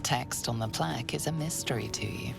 text on the plaque is a mystery to you.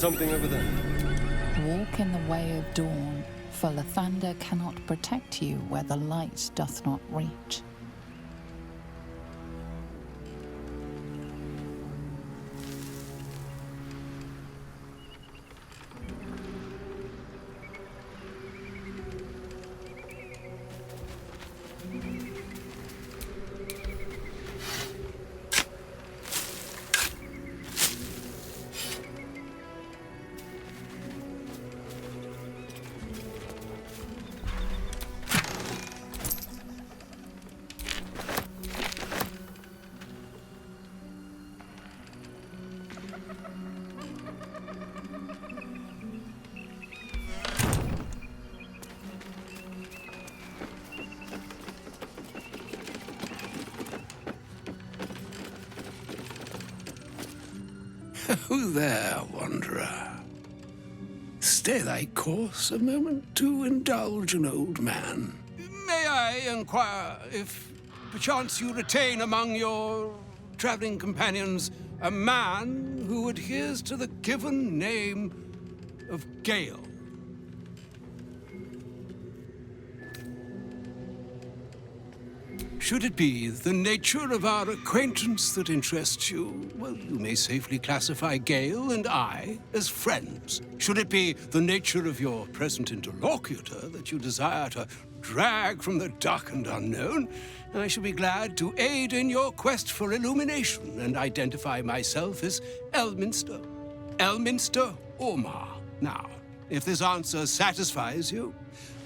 Something over there. Walk in the way of dawn, for Lathander cannot protect you where the light doth not reach. Oh there, wanderer. Stay thy course a moment to indulge an old man. May I inquire if perchance you retain among your traveling companions a man who adheres to the given name of Gale? Should it be the nature of our acquaintance that interests you, well, you may safely classify Gale and I as friends. Should it be the nature of your present interlocutor that you desire to drag from the dark and unknown, I shall be glad to aid in your quest for illumination and identify myself as Elminster. Elminster Ormar. Now, if this answer satisfies you,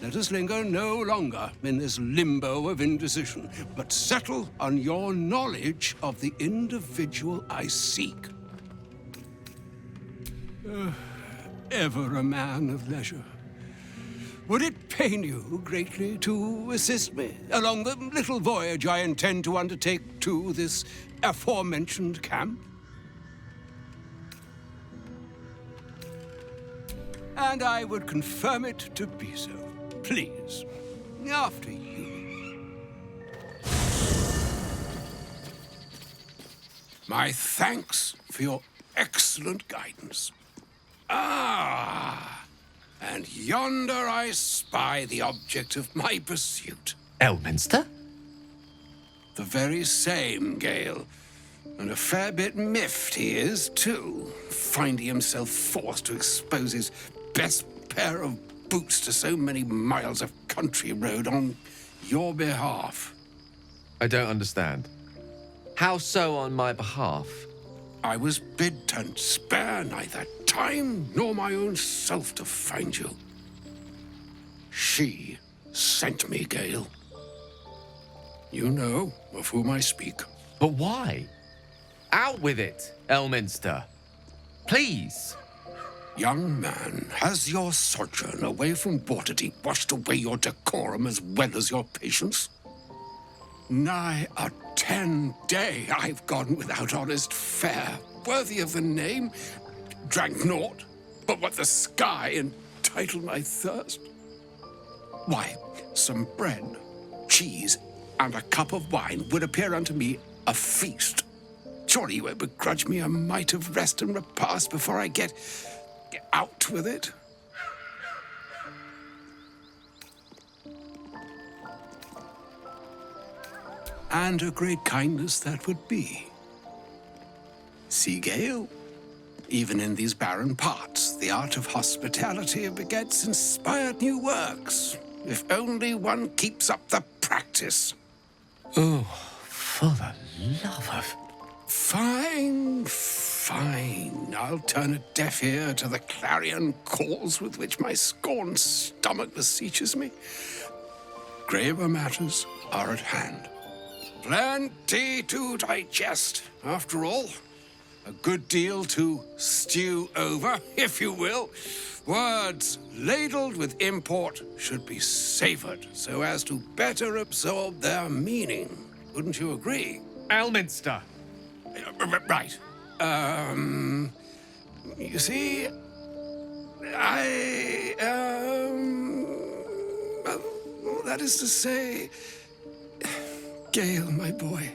let us linger no longer in this limbo of indecision, but settle on your knowledge of the individual I seek. Ever a man of leisure. Would it pain you greatly to assist me along the little voyage I intend to undertake to this aforementioned camp? And I would confirm it to be so. Please, after you. My thanks for your excellent guidance. Ah, and yonder I spy the object of my pursuit. Elminster? The very same, Gale. And a fair bit miffed he is, too, finding himself forced to expose his best pair of boots to so many miles of country road on your behalf. I don't understand. How so on my behalf? I was bid to spare neither time nor my own self to find you. She sent me, Gale. You know of whom I speak. But why? Out with it, Elminster. Please. Young man, has your sojourn away from Waterdeep washed away your decorum as well as your patience? Nigh a 10-day I've gone without honest fare, worthy of the name. Drank naught but what the sky entitled my thirst. Why, some bread, cheese, and a cup of wine would appear unto me a feast. Surely you won't begrudge me a mite of rest and repast before I get out with it. And a great kindness that would be. See, Gale, even in these barren parts, the art of hospitality begets inspired new works, if only one keeps up the practice. Oh, for the love of... Fine. I'll turn a deaf ear to the clarion calls with which my scorned stomach beseeches me. Graver matters are at hand. Plenty to digest, after all. A good deal to stew over, if you will. Words ladled with import should be savored so as to better absorb their meaning. Wouldn't you agree? Elminster! Right. You see, that is to say, Gale, my boy,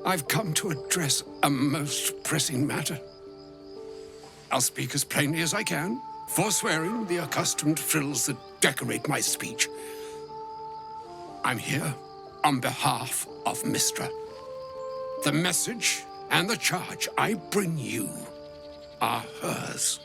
I've come to address a most pressing matter. I'll speak as plainly as I can, forswearing the accustomed frills that decorate my speech. I'm here on behalf of Mistra. The message and the charge I bring you are hers.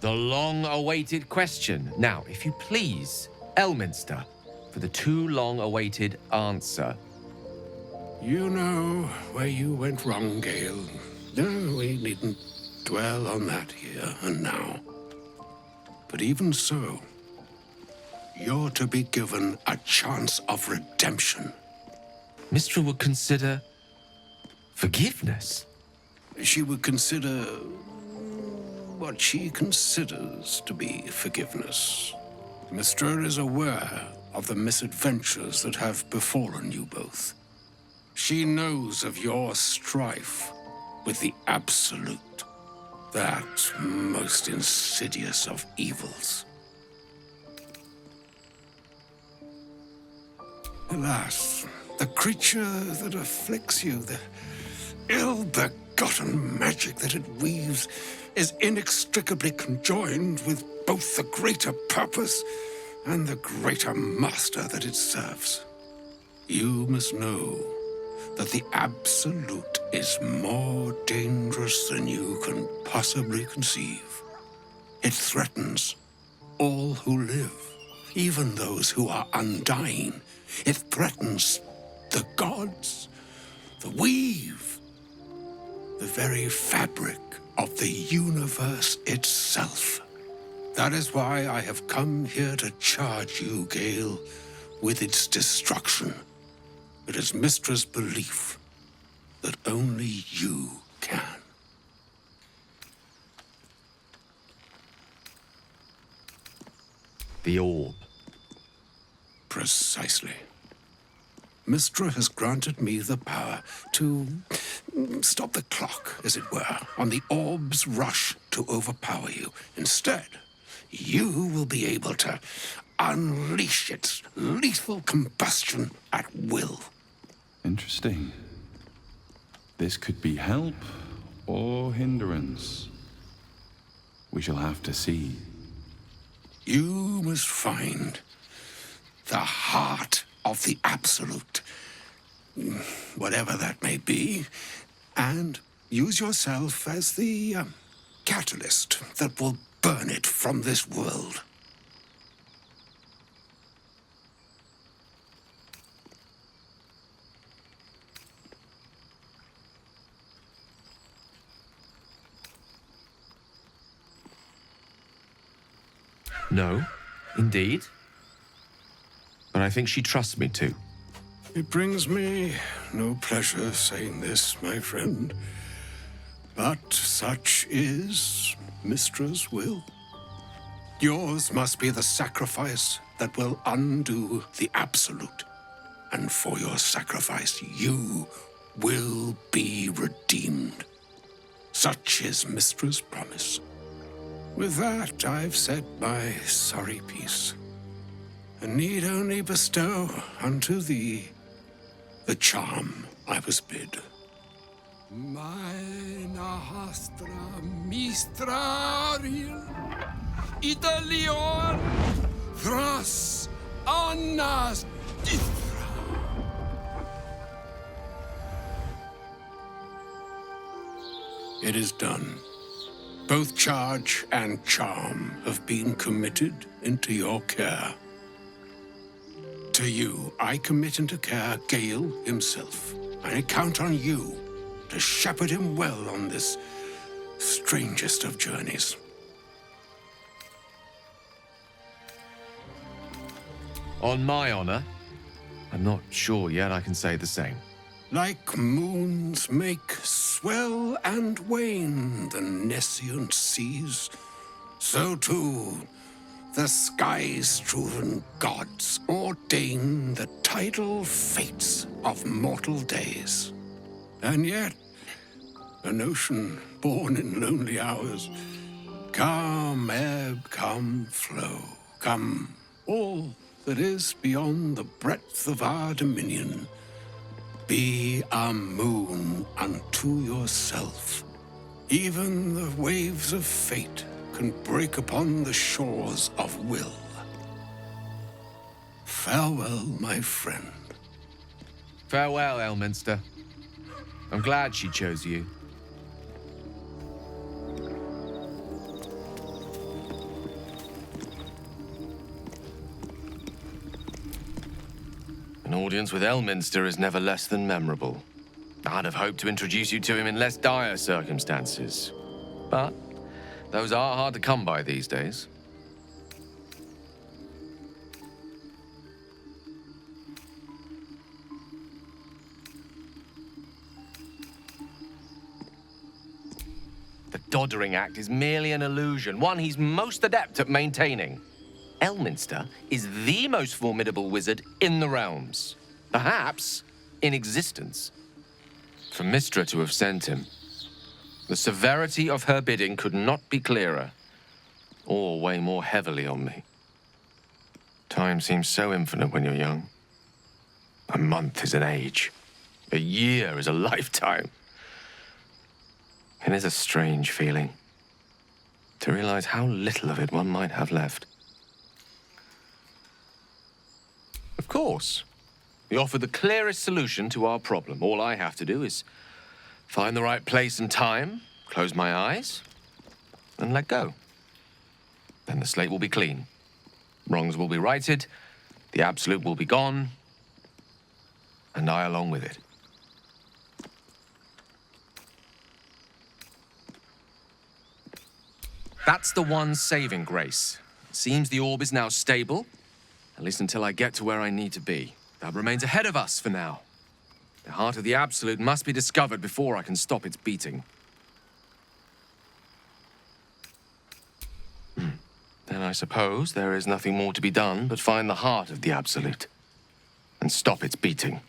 The long-awaited question. Now, if you please, Elminster, for the too long-awaited answer. You know where you went wrong, Gale. No, we needn't dwell on that here and now. But even so, you're to be given a chance of redemption. Mistra would consider forgiveness. She would consider what she considers to be forgiveness. Mystra is aware of the misadventures that have befallen you both. She knows of your strife with the Absolute, that most insidious of evils. Alas, the creature that afflicts you, the ill-begotten magic that it weaves, is inextricably conjoined with both the greater purpose and the greater master that it serves. You must know that the Absolute is more dangerous than you can possibly conceive. It threatens all who live, even those who are undying. It threatens the gods, the weave, the very fabric of the universe itself. That is why I have come here to charge you, Gale, with its destruction. It is Mystra's belief that only you can. The orb. Precisely. Mystra has granted me the power to stop the clock, as it were, on the orb's rush to overpower you. Instead, you will be able to unleash its lethal combustion at will. Interesting. This could be help or hindrance. We shall have to see. You must find the heart of the Absolute, whatever that may be, and use yourself as the catalyst that will burn it from this world. No, indeed. But I think she trusts me too. It brings me no pleasure saying this, my friend, but such is Mystra's will. Yours must be the sacrifice that will undo the Absolute, and for your sacrifice you will be redeemed. Such is Mystra's promise. With that, I've said my sorry piece, and need only bestow unto thee the charm I was bid. Meine Hastra Mistraril Italion Thras Annas Dithra. It is done. Both charge and charm have been committed into your care. To you, I commit into care Gale himself. I count on you to shepherd him well on this strangest of journeys. On my honor, I'm not sure yet I can say the same. Like moons make swell and wane the nescient seas, so too the sky-strewn gods ordain the tidal fates of mortal days. And yet, an ocean born in lonely hours, come ebb, come flow, come all that is beyond the breadth of our dominion. Be a moon unto yourself. Even the waves of fate can break upon the shores of will. Farewell, my friend. Farewell, Elminster. I'm glad she chose you. An audience with Elminster is never less than memorable. I'd have hoped to introduce you to him in less dire circumstances. But those are hard to come by these days. The doddering act is merely an illusion, one he's most adept at maintaining. Elminster is the most formidable wizard in the realms, perhaps in existence. For Mystra to have sent him, the severity of her bidding could not be clearer, or weigh more heavily on me. Time seems so infinite when you're young. A month is an age. A year is a lifetime. It is a strange feeling to realize how little of it one might have left. Of course, we offer the clearest solution to our problem. All I have to do is find the right place and time, close my eyes, and let go. Then the slate will be clean. Wrongs will be righted, the absolute will be gone, and I along with it. That's the one saving grace. It seems the orb is now stable, at least until I get to where I need to be. That remains ahead of us for now. The heart of the Absolute must be discovered before I can stop its beating. Then I suppose there is nothing more to be done but find the heart of the Absolute and stop its beating.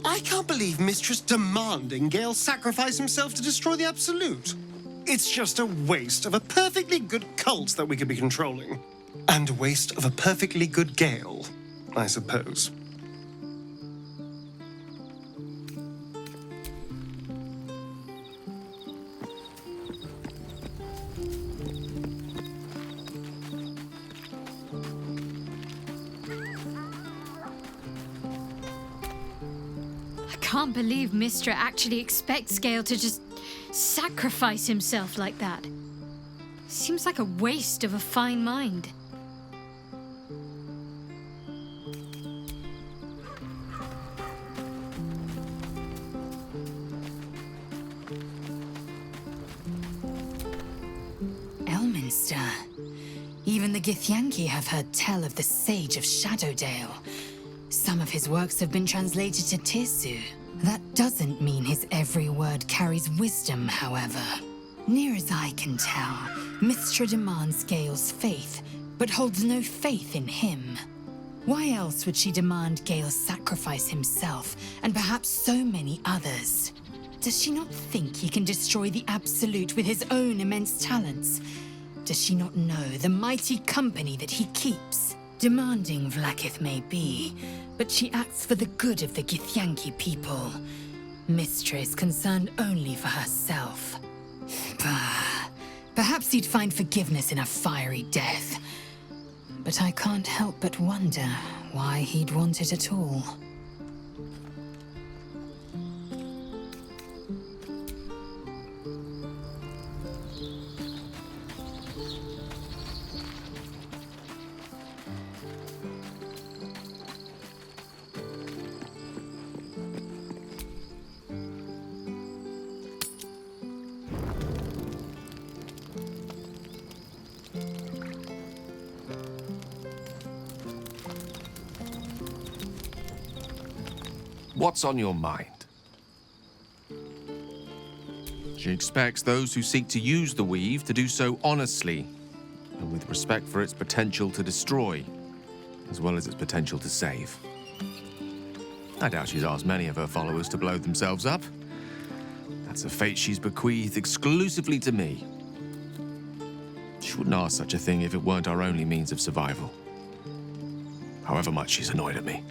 I can't believe Mistress demanding Gale sacrifice himself to destroy the Absolute. It's just a waste of a perfectly good cult that we could be controlling. And a waste of a perfectly good Gale, I suppose. I can't believe Mystra actually expects Gale to just sacrifice himself like that. Seems like a waste of a fine mind. Elminster. Even the Githyanki have heard tell of the Sage of Shadowdale. Some of his works have been translated to Tirsu. That doesn't mean his every word carries wisdom, however. Near as I can tell, Mystra demands Gale's faith, but holds no faith in him. Why else would she demand Gale sacrifice himself, and perhaps so many others? Does she not think he can destroy the Absolute with his own immense talents? Does she not know the mighty company that he keeps? Demanding Vlaakith may be, but she acts for the good of the Githyanki people. Mystra is concerned only for herself. Perhaps he'd find forgiveness in a fiery death. But I can't help but wonder why he'd want it at all. What's on your mind? She expects those who seek to use the weave to do so honestly and with respect for its potential to destroy, as well as its potential to save. I doubt she's asked many of her followers to blow themselves up. That's a fate she's bequeathed exclusively to me. She wouldn't ask such a thing if it weren't our only means of survival. However much she's annoyed at me.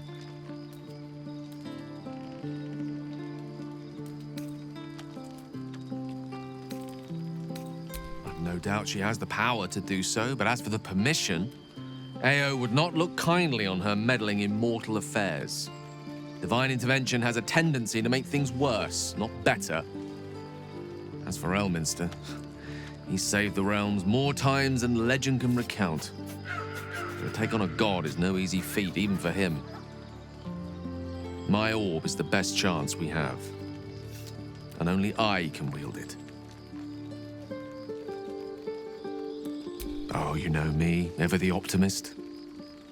No doubt she has the power to do so, but as for the permission, Ao would not look kindly on her meddling in mortal affairs. Divine intervention has a tendency to make things worse, not better. As for Elminster, he's saved the realms more times than legend can recount. To take on a god is no easy feat, even for him. My orb is the best chance we have, and only I can wield it. Oh, you know me, ever the optimist.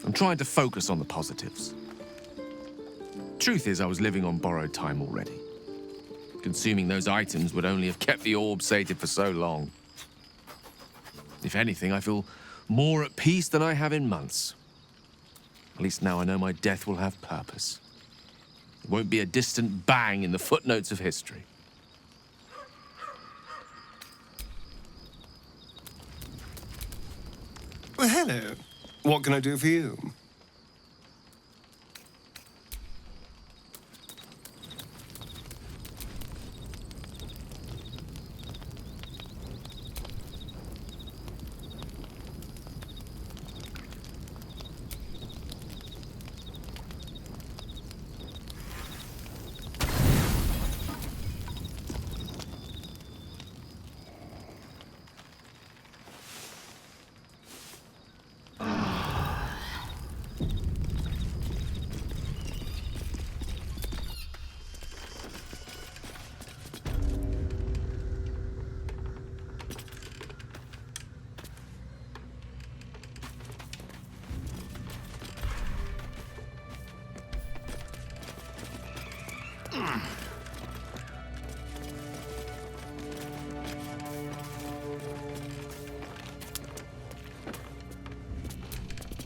I'm trying to focus on the positives. Truth is, I was living on borrowed time already. Consuming those items would only have kept the orb sated for so long. If anything, I feel more at peace than I have in months. At least now I know my death will have purpose. It won't be a distant bang in the footnotes of history. Well, hello. What can I do for you?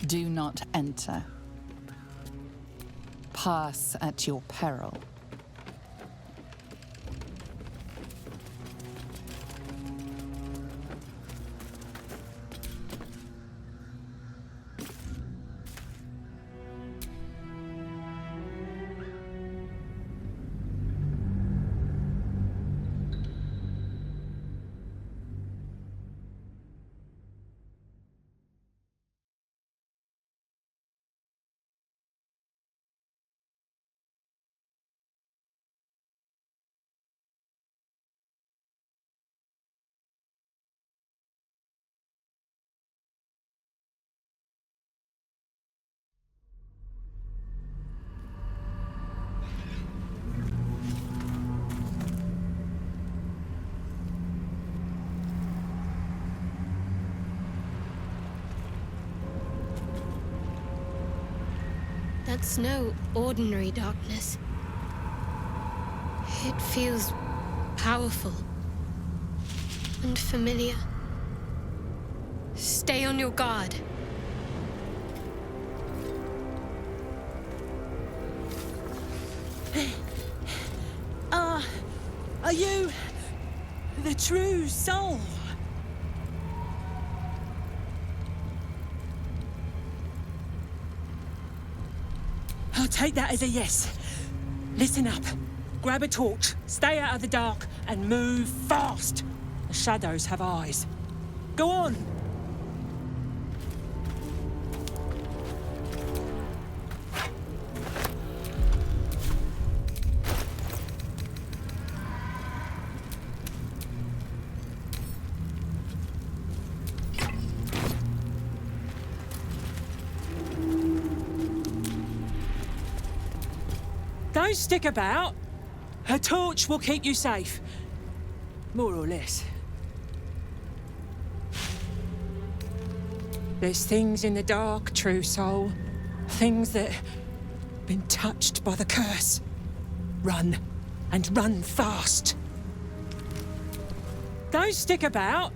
Do not enter. Pass at your peril. That's no ordinary darkness. It feels powerful and familiar. Stay on your guard. Are you the true soul? I'll take that as a yes. Listen up. Grab a torch, stay out of the dark, and move fast. The shadows have eyes. Go on. Don't stick about. Her torch will keep you safe. More or less. There's things in the dark, true soul. Things that have been touched by the curse. Run, and run fast. Don't stick about.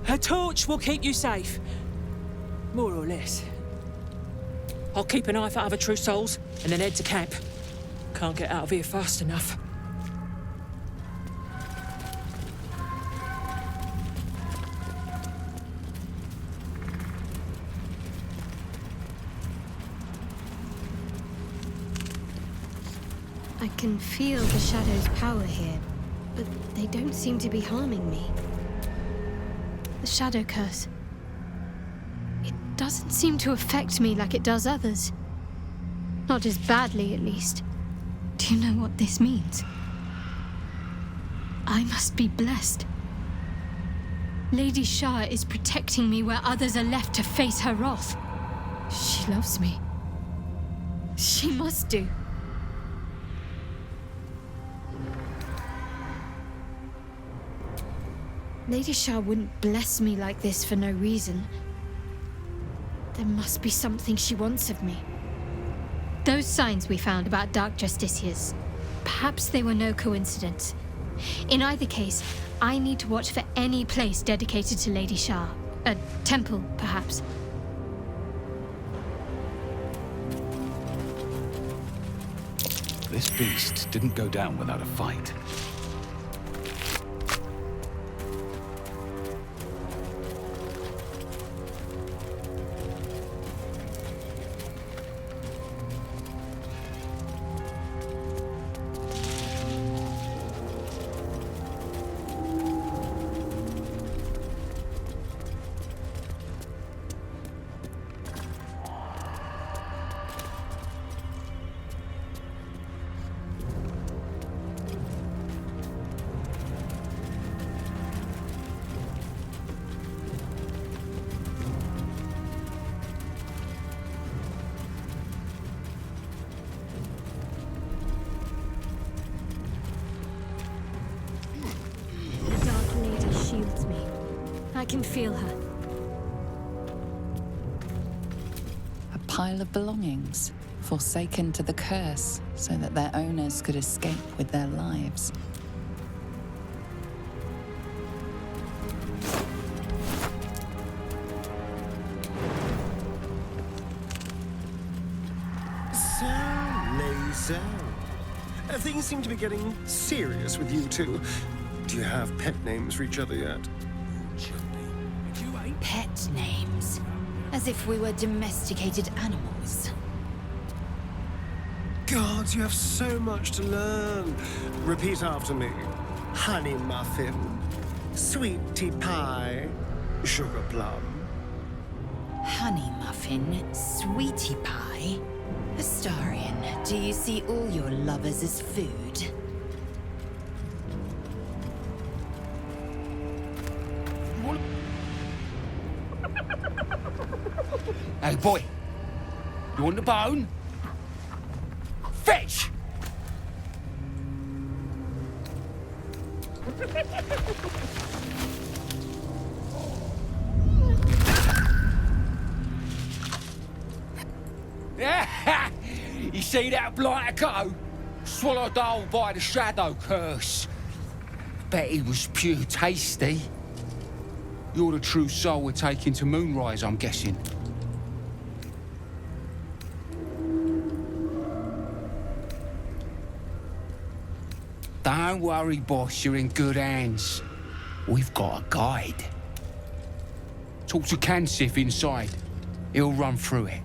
Her torch will keep you safe. More or less. I'll keep an eye for other true souls, and then head to camp. Can't get out of here fast enough. I can feel the shadow's power here, but they don't seem to be harming me. The shadow curse. It doesn't seem to affect me like it does others. Not as badly, at least. Do you know what this means? I must be blessed. Lady Shah is protecting me where others are left to face her wrath. She loves me. She must do. Lady Shah wouldn't bless me like this for no reason. There must be something she wants of me. Those signs we found about Dark Justiciars, perhaps they were no coincidence. In either case, I need to watch for any place dedicated to Lady Shah. A temple, perhaps. This beast didn't go down without a fight. Shields me. I can feel her. A pile of belongings, forsaken to the curse, so that their owners could escape with their lives. So, Laser. Things seem to be getting serious with you two. Do you have pet names for each other yet? Pet names. As if we were domesticated animals. God, you have so much to learn. Repeat after me. Honey muffin, sweetie pie, sugar plum. Honey muffin, sweetie pie. Astarion, do you see all your lovers as food? Hey, boy. You want the bone? Fetch! You see that blighter go? Swallowed whole by the shadow curse. Bet he was pure tasty. You're the true soul we're taking to Moonrise, I'm guessing. Don't worry, boss, you're in good hands. We've got a guide. Talk to Kansif inside. He'll run through it.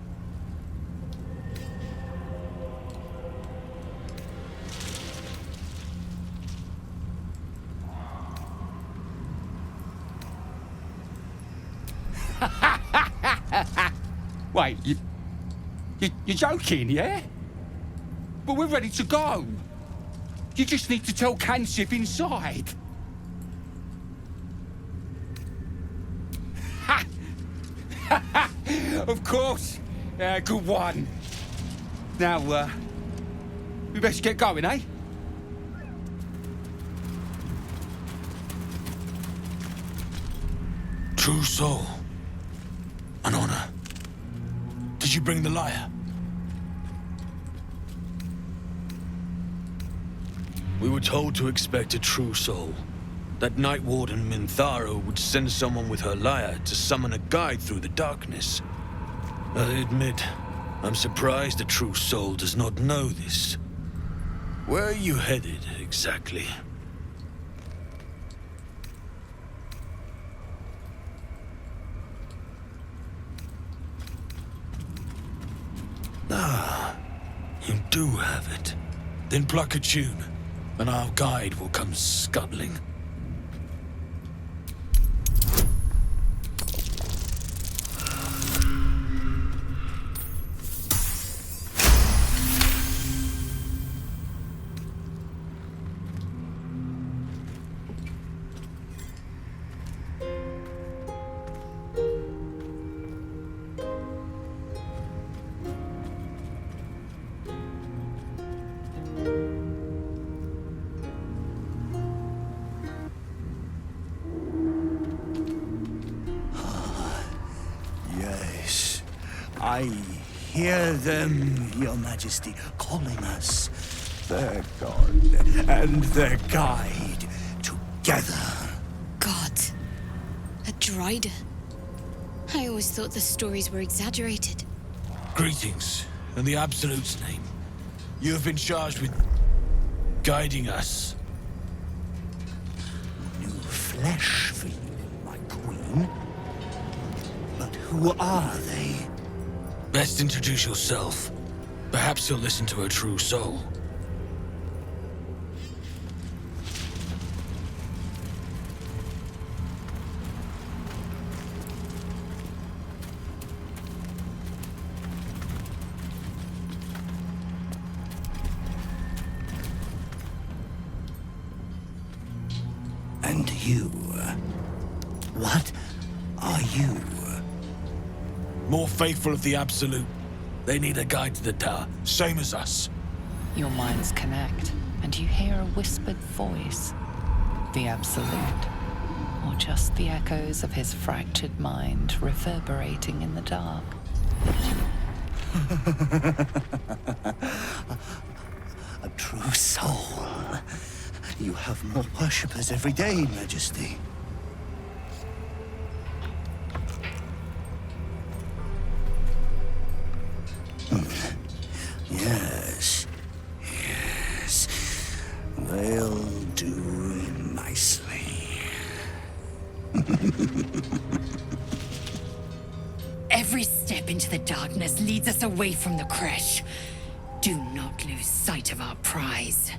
Wait, you're joking, yeah? But we're ready to go. You just need to tell Kansif inside. Of course. Good one. Now, we best get going, eh? True soul. An honor. Did you bring the lyre? We were told to expect a true soul. That Night Warden Minthara would send someone with her lyre to summon a guide through the darkness. I admit, I'm surprised the true soul does not know this. Where are you headed, exactly? Ah, you do have it. Then pluck a tune, and our guide will come scuttling. I hear them, Your Majesty, calling us their god and their guide together. God. A Drider. I always thought the stories were exaggerated. Greetings, in the Absolute's name. You have been charged with guiding us. New flesh for you, my queen. But who are they? Best introduce yourself. Perhaps you'll listen to a true soul. And you? What are you? More faithful of the Absolute. They need a guide to the tower, same as us. Your minds connect, and you hear a whispered voice. The Absolute, or just the echoes of his fractured mind reverberating in the dark. A true soul. You have more worshippers every day, Majesty. Yes. Yes. They'll do nicely. Every step into the darkness leads us away from the crash. Do not lose sight of our prize.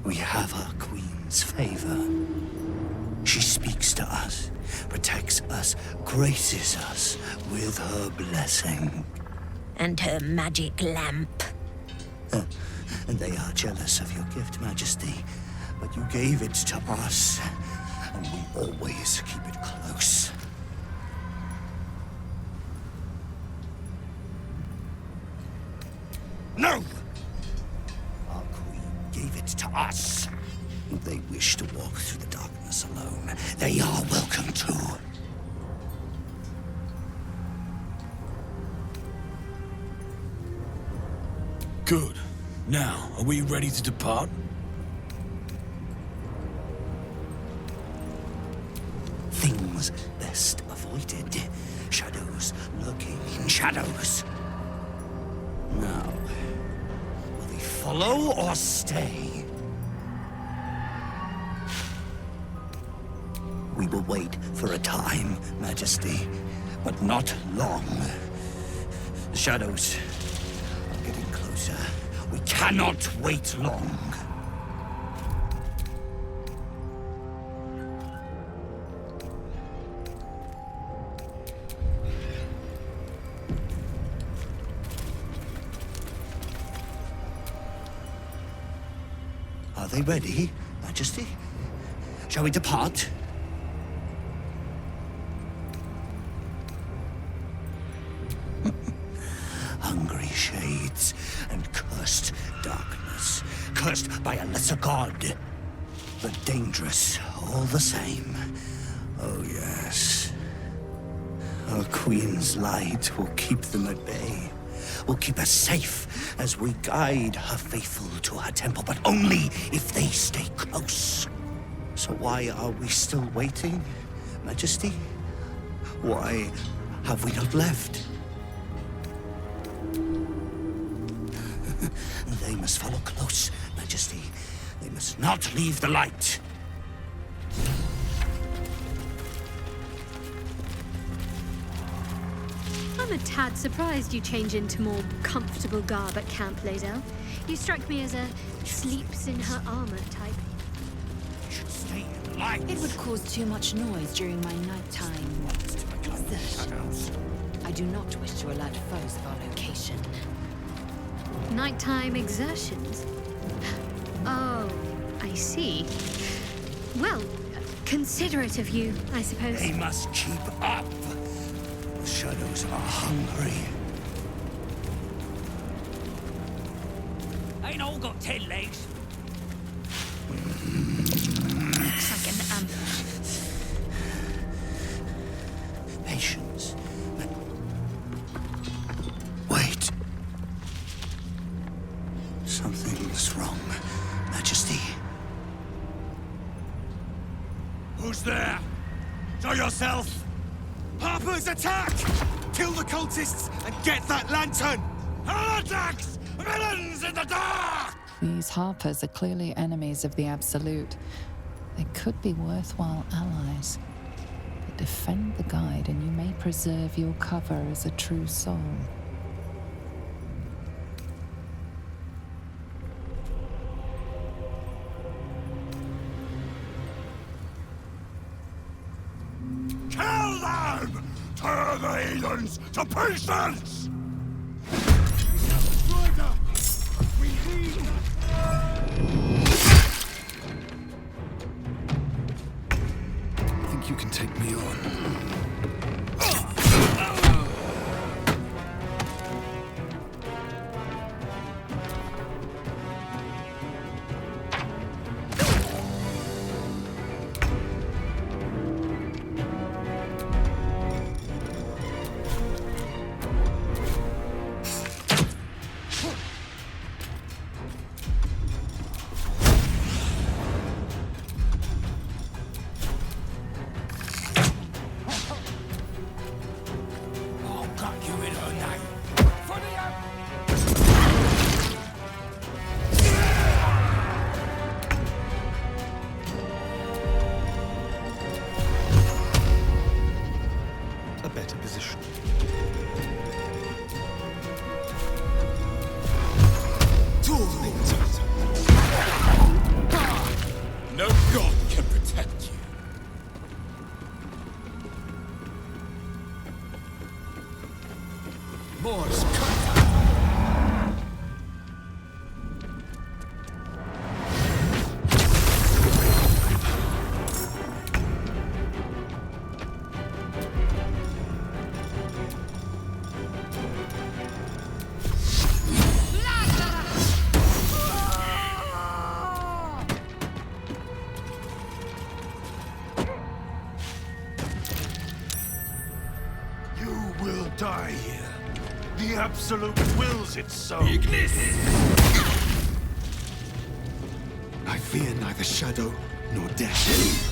We have our queen's favor. She speaks to us, protects us, graces us with her blessing. And her magic lamp. And they are jealous of your gift, Majesty. But you gave it to us, and we always keep it close. No! Our queen gave it to us. If they wish to walk through the darkness alone, they are welcome to. Good. Now, are we ready to depart? Things best avoided. Shadows lurking in shadows. Now, will they follow or stay? We will wait for a time, Majesty, but not long. The shadows are getting closer. We cannot wait long. Are they ready, Majesty? Shall we depart? Hungry shades and cursed darkness, cursed by a lesser god, but dangerous all the same. Oh yes. Our queen's light will keep them at bay, will keep us safe as we guide her faithful to her temple, but only if they stay close. So why are we still waiting, Majesty? Why have we not left? They must follow close, Majesty. They must not leave the light. I'm a tad surprised you change into more comfortable garb at Camp Lazel. You strike me as a sleeps in her armor type. We should stay in the light. It would cause too much noise during my nighttime exertions. I do not wish to alert foes of our location. Nighttime exertions? Oh, I see. Well, considerate of you, I suppose. They must keep up. The shadows are hungry. Ain't all got 10 legs. Looks like an ambush. Patience. Wait. Something's wrong, Majesty. Who's there? Show yourself! Harper's attack! Kill the cultists and get that lantern! Heretics! Villains in the dark! These Harpers are clearly enemies of the Absolute. They could be worthwhile allies. But defend the guide and you may preserve your cover as a true soul. Kill them! Tear the heathens to pieces! Think you can take me on? No god can protect you. Morse die here. The Absolute wills it so. Ignis! I fear neither shadow nor death.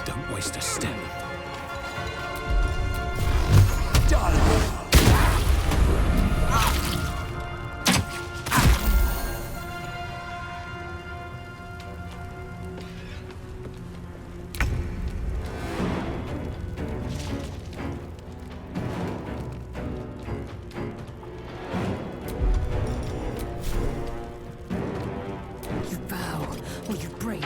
Don't waste a step. You bow or you break.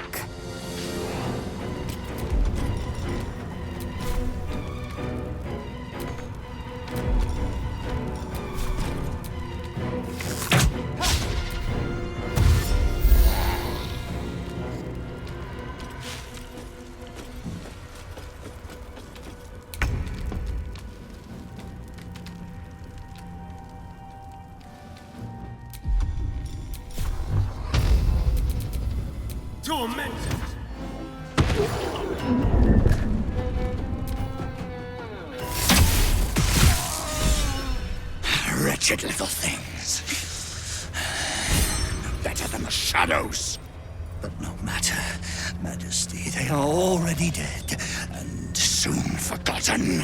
Tormented! Wretched little things. Better than the shadows. But no matter, Majesty, they are already dead, and soon forgotten.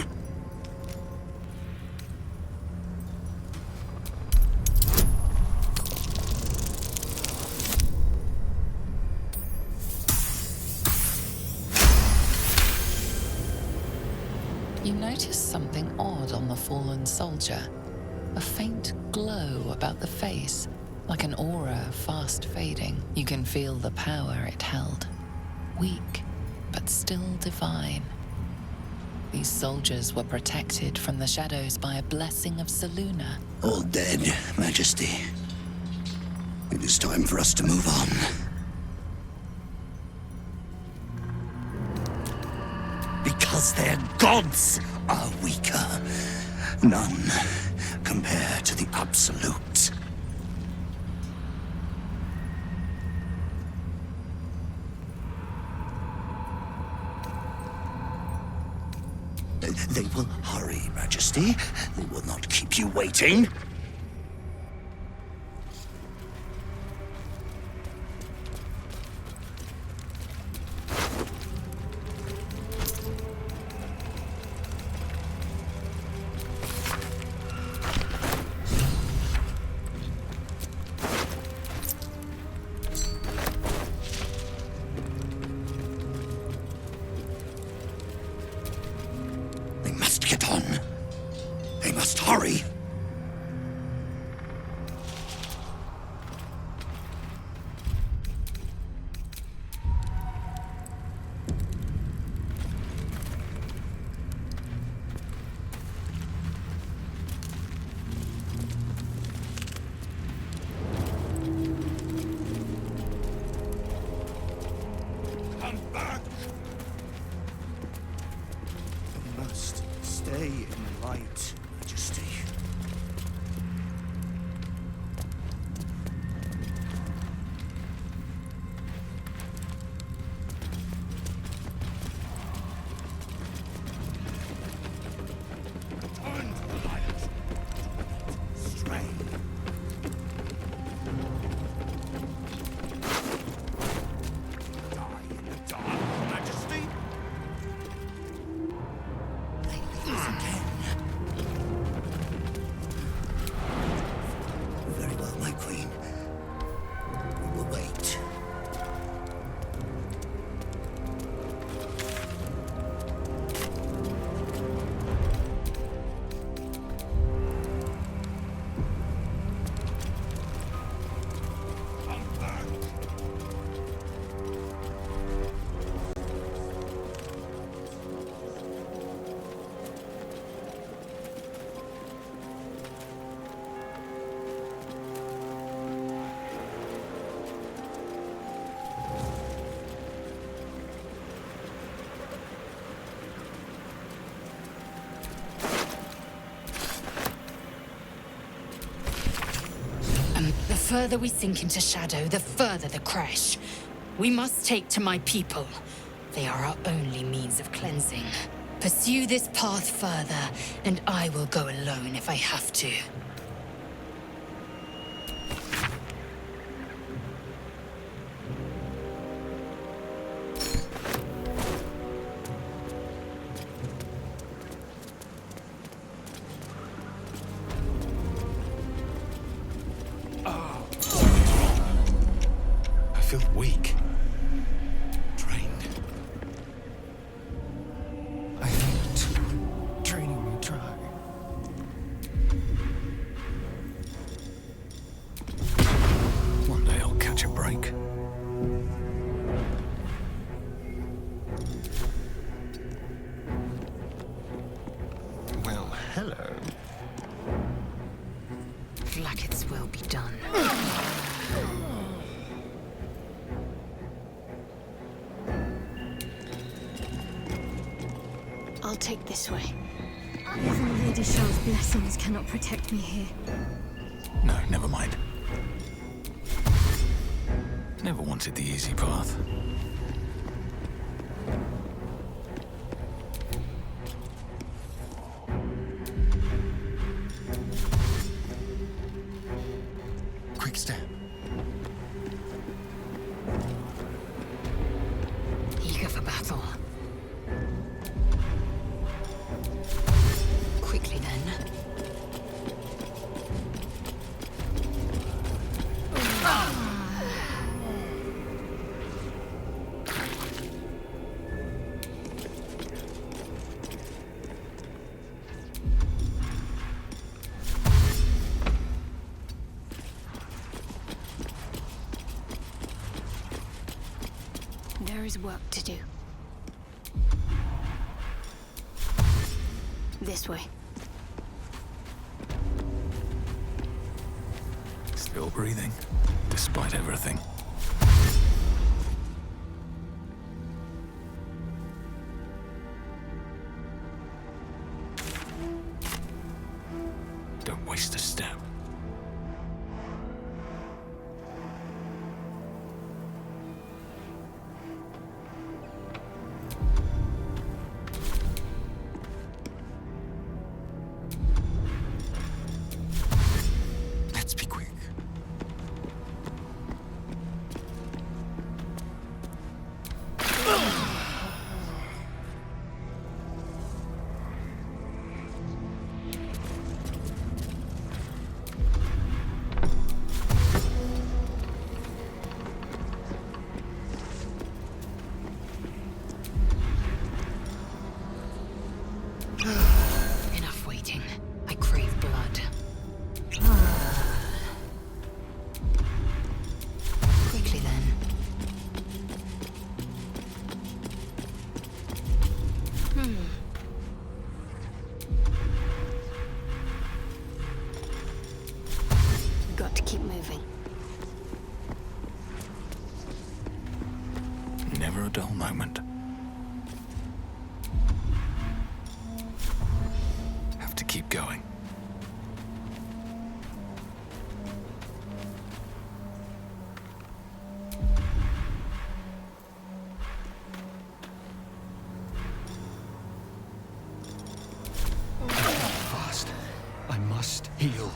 You notice something odd on the fallen soldier. A faint glow about the face, like an aura fast fading. You can feel the power it held. Weak, but still divine. These soldiers were protected from the shadows by a blessing of Selûne. All dead, Majesty. It is time for us to move on. Because their gods are weaker. None compare to the Absolute. They will hurry, Majesty. They will not keep you waiting. They must get on. They must hurry. Come back! They must stay in the light, Majesty. Return to the light! Stray! Die in the dark, Majesty! Very well, my queen. We will wait. Come back! The further we sink into shadow, the further the crash. We must take to my people. They are our only means of cleansing. Pursue this path further, and I will go alone if I have to. I feel weak. Drained. I hate draining me dry. One day I'll catch a break. Well, hello. Like its will be done. I'll take this way. Even Lady Char's blessings cannot protect me here. No, never mind. Never wanted the easy path. Quick step. Eager for battle. Quickly then. There is work to do. this way. Still breathing, despite everything. Don't waste a step. Let's be quick. Enough waiting. I crave blood. Quickly then. Got to keep moving. Never a dull moment. Have to keep going. Fast. I must heal.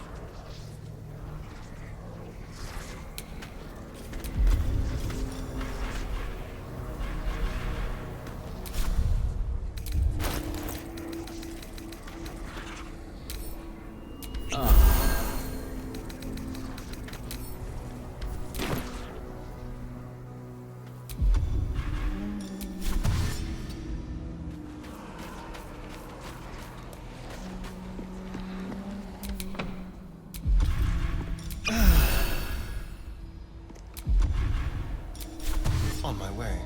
On my way.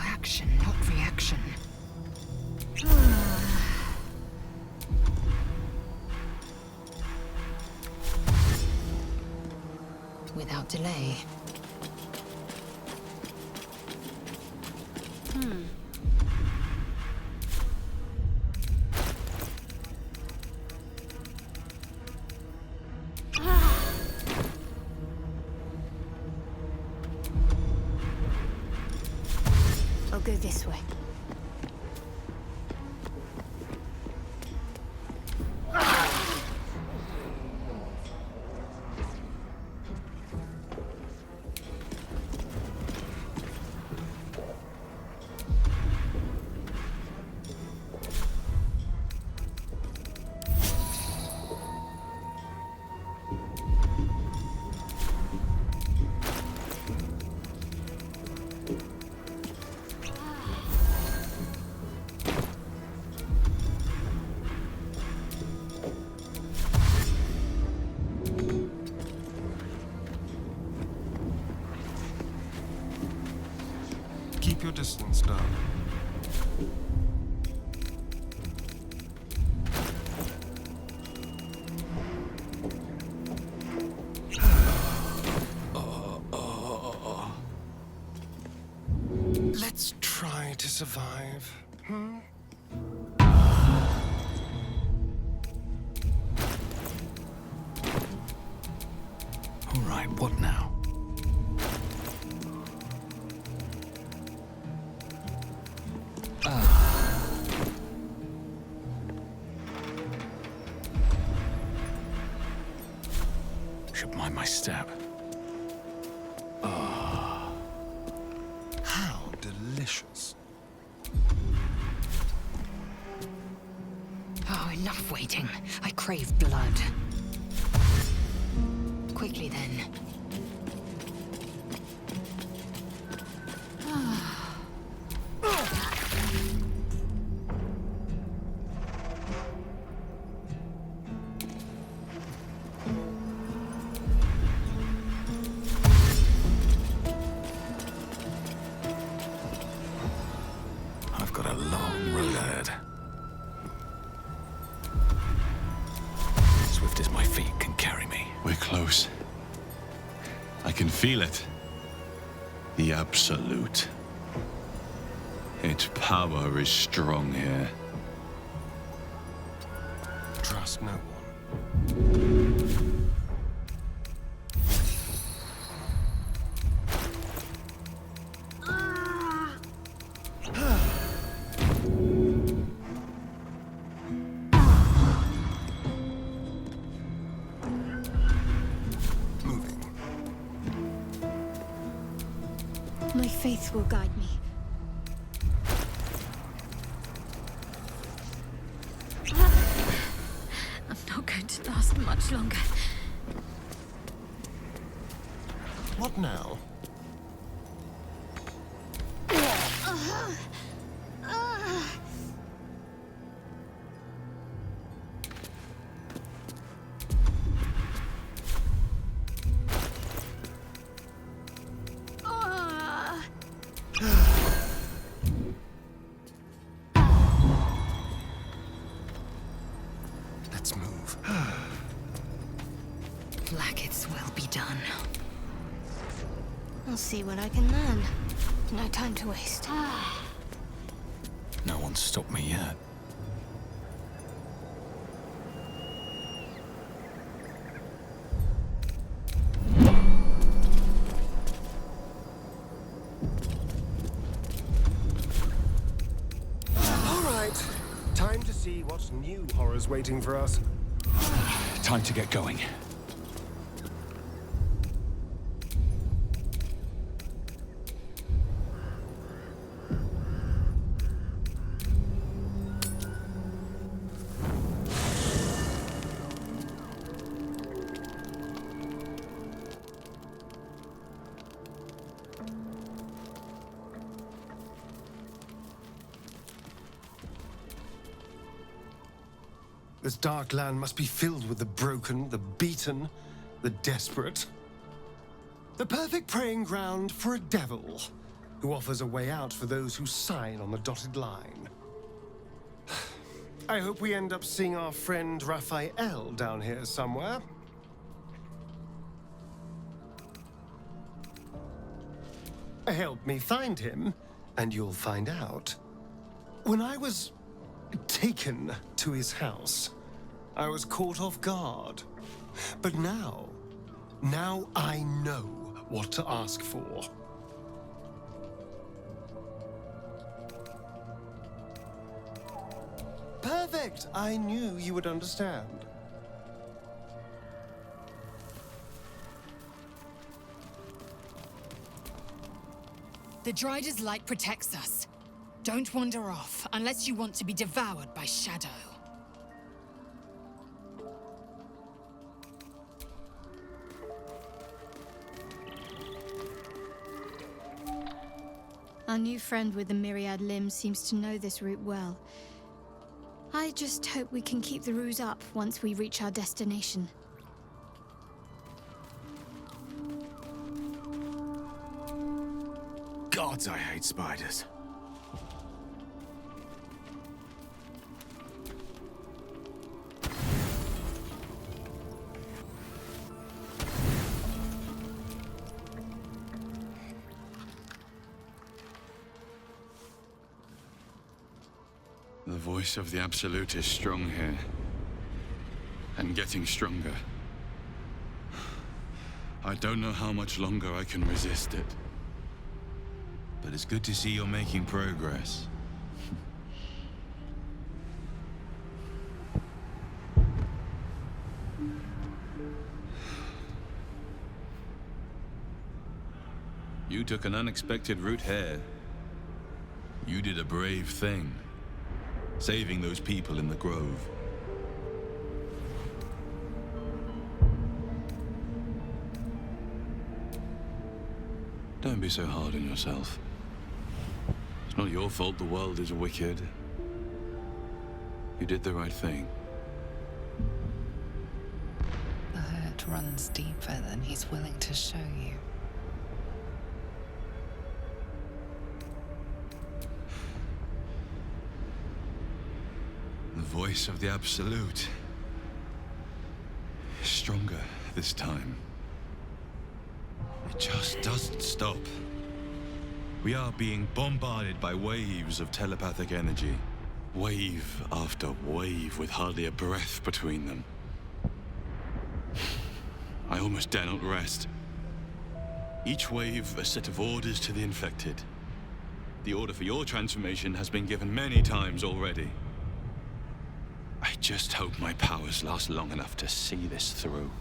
Action, not reaction. Without delay. I'll go this way. Keep your distance, darling. Let's try to survive. All right, what now? Should mind my step. How delicious. Oh, enough waiting. I crave blood. Quickly then. can feel it. The Absolute. Its power is strong here. Trust no one. My faith will guide me. I'm not going to last much longer. What now? Let's move. Blackett's will be done. I'll see what I can learn. No time to waste. No one's stopped me yet. All right. Time to see what new horror's waiting for us. Time to get going. This dark land must be filled with the broken, the beaten, the desperate. The perfect preying ground for a devil who offers a way out for those who sign on the dotted line. I hope we end up seeing our friend Raphael down here somewhere. Help me find him, and you'll find out. When I was taken to his house, I was caught off guard. But now I know what to ask for. Perfect! I knew you would understand. The Drider's light protects us. Don't wander off, unless you want to be devoured by Shadow. Our new friend with the myriad limbs seems to know this route well. I just hope we can keep the ruse up once we reach our destination. Gods, I hate spiders. The voice of the Absolute is strong here. And getting stronger. I don't know how much longer I can resist it. But it's good to see you're making progress. You took an unexpected route here. You did a brave thing. Saving those people in the grove. Don't be so hard on yourself. It's not your fault the world is wicked. You did the right thing. The hurt runs deeper than he's willing to show you. The voice of the Absolute is stronger this time. It just doesn't stop. We are being bombarded by waves of telepathic energy. Wave after wave with hardly a breath between them. I almost dare not rest. Each wave a set of orders to the infected. The order for your transformation has been given many times already. I just hope my powers last long enough to see this through.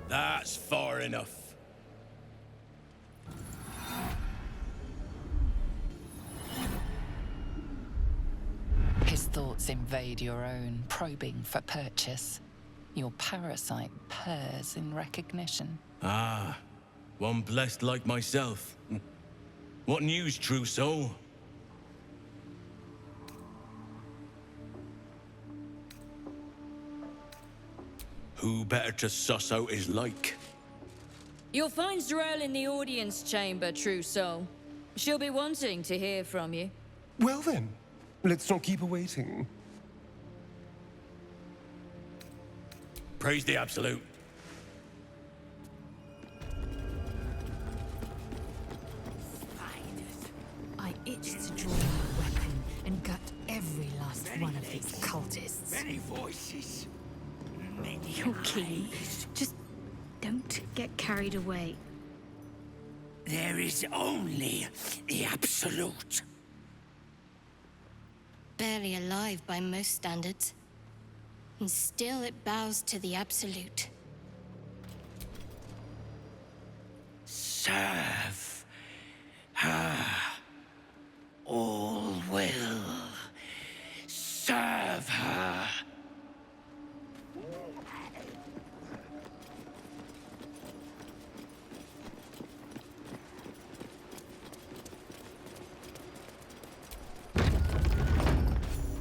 That's far enough. His thoughts invade your own, probing for purchase. Your parasite purrs in recognition. Ah, one blessed like myself. What news, true soul? Who better to suss out his like? You'll find Z'rell in the audience chamber, true soul. She'll be wanting to hear from you. Well then, let's not keep her waiting. Praise the Absolute. I itch to draw my weapon and gut every last one of these cultists. Many voices. Many You're keen. Just don't get carried away. There is only the Absolute. Barely alive by most standards. And still it bows to the Absolute. Serve her. All will serve her.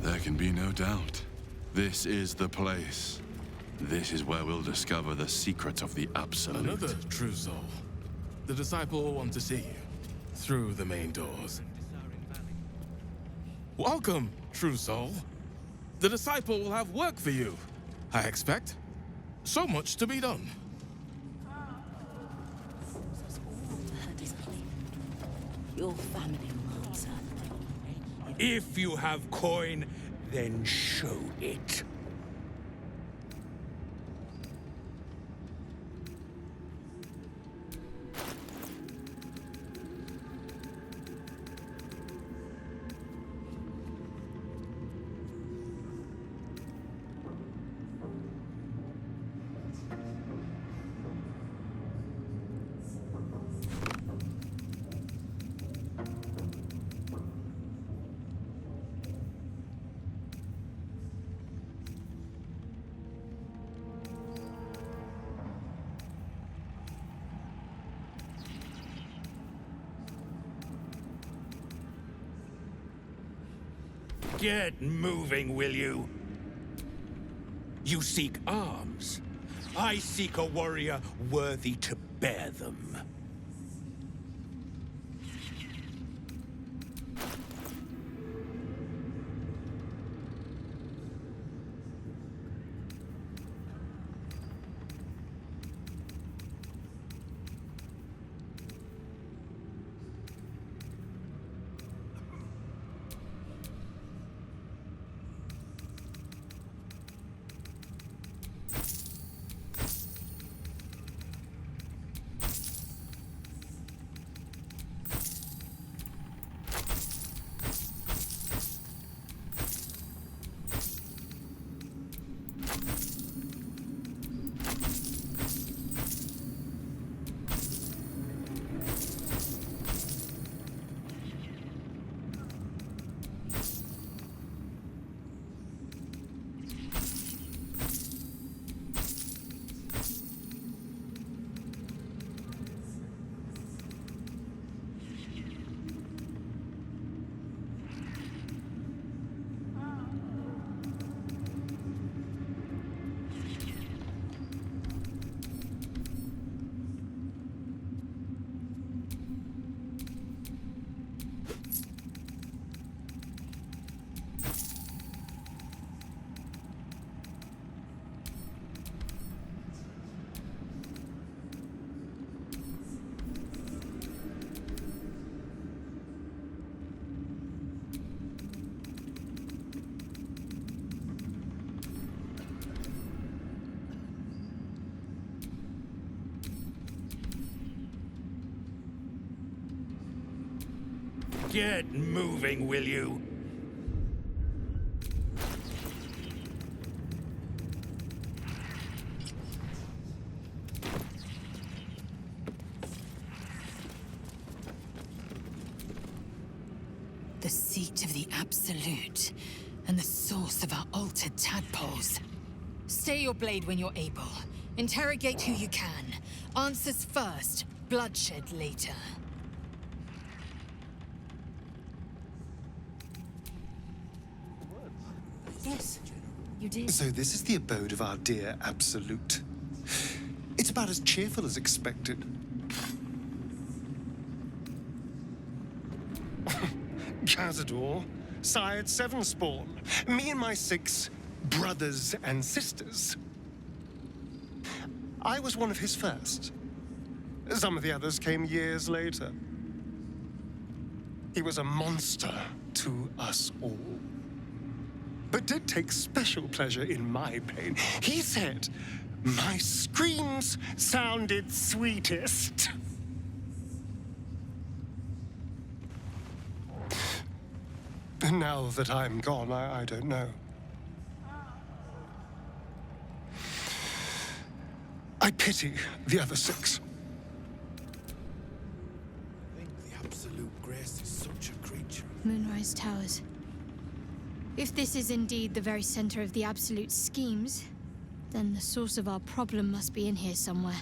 There can be no doubt. This is the place. This is where we'll discover the secret of the Absolute. Another true soul. The disciple will want to see you through the main doors. Welcome, true soul. The disciple will have work for you, I expect. So much to be done. Your family will answer. If you have coin, then show it. Get moving, will you? You seek arms. I seek a warrior worthy to bear them. Get moving, will you? The seat of the Absolute, and the source of our altered tadpoles. Stay your blade when you're able. Interrogate who you can. Answers first, bloodshed later. Yes, you did. So this is the abode of our dear Absolute. It's about as cheerful as expected. Cazador, sired 7 spawn. Me and my 6 brothers and sisters. I was one of his first. Some of the others came years later. He was a monster to us all, but did take special pleasure in my pain. He said my screams sounded sweetest. Now that I'm gone, I don't know. I pity the other 6. The Absolute Grace is such a creature. Moonrise Towers. If this is indeed the very center of the Absolute schemes, then the source of our problem must be in here somewhere.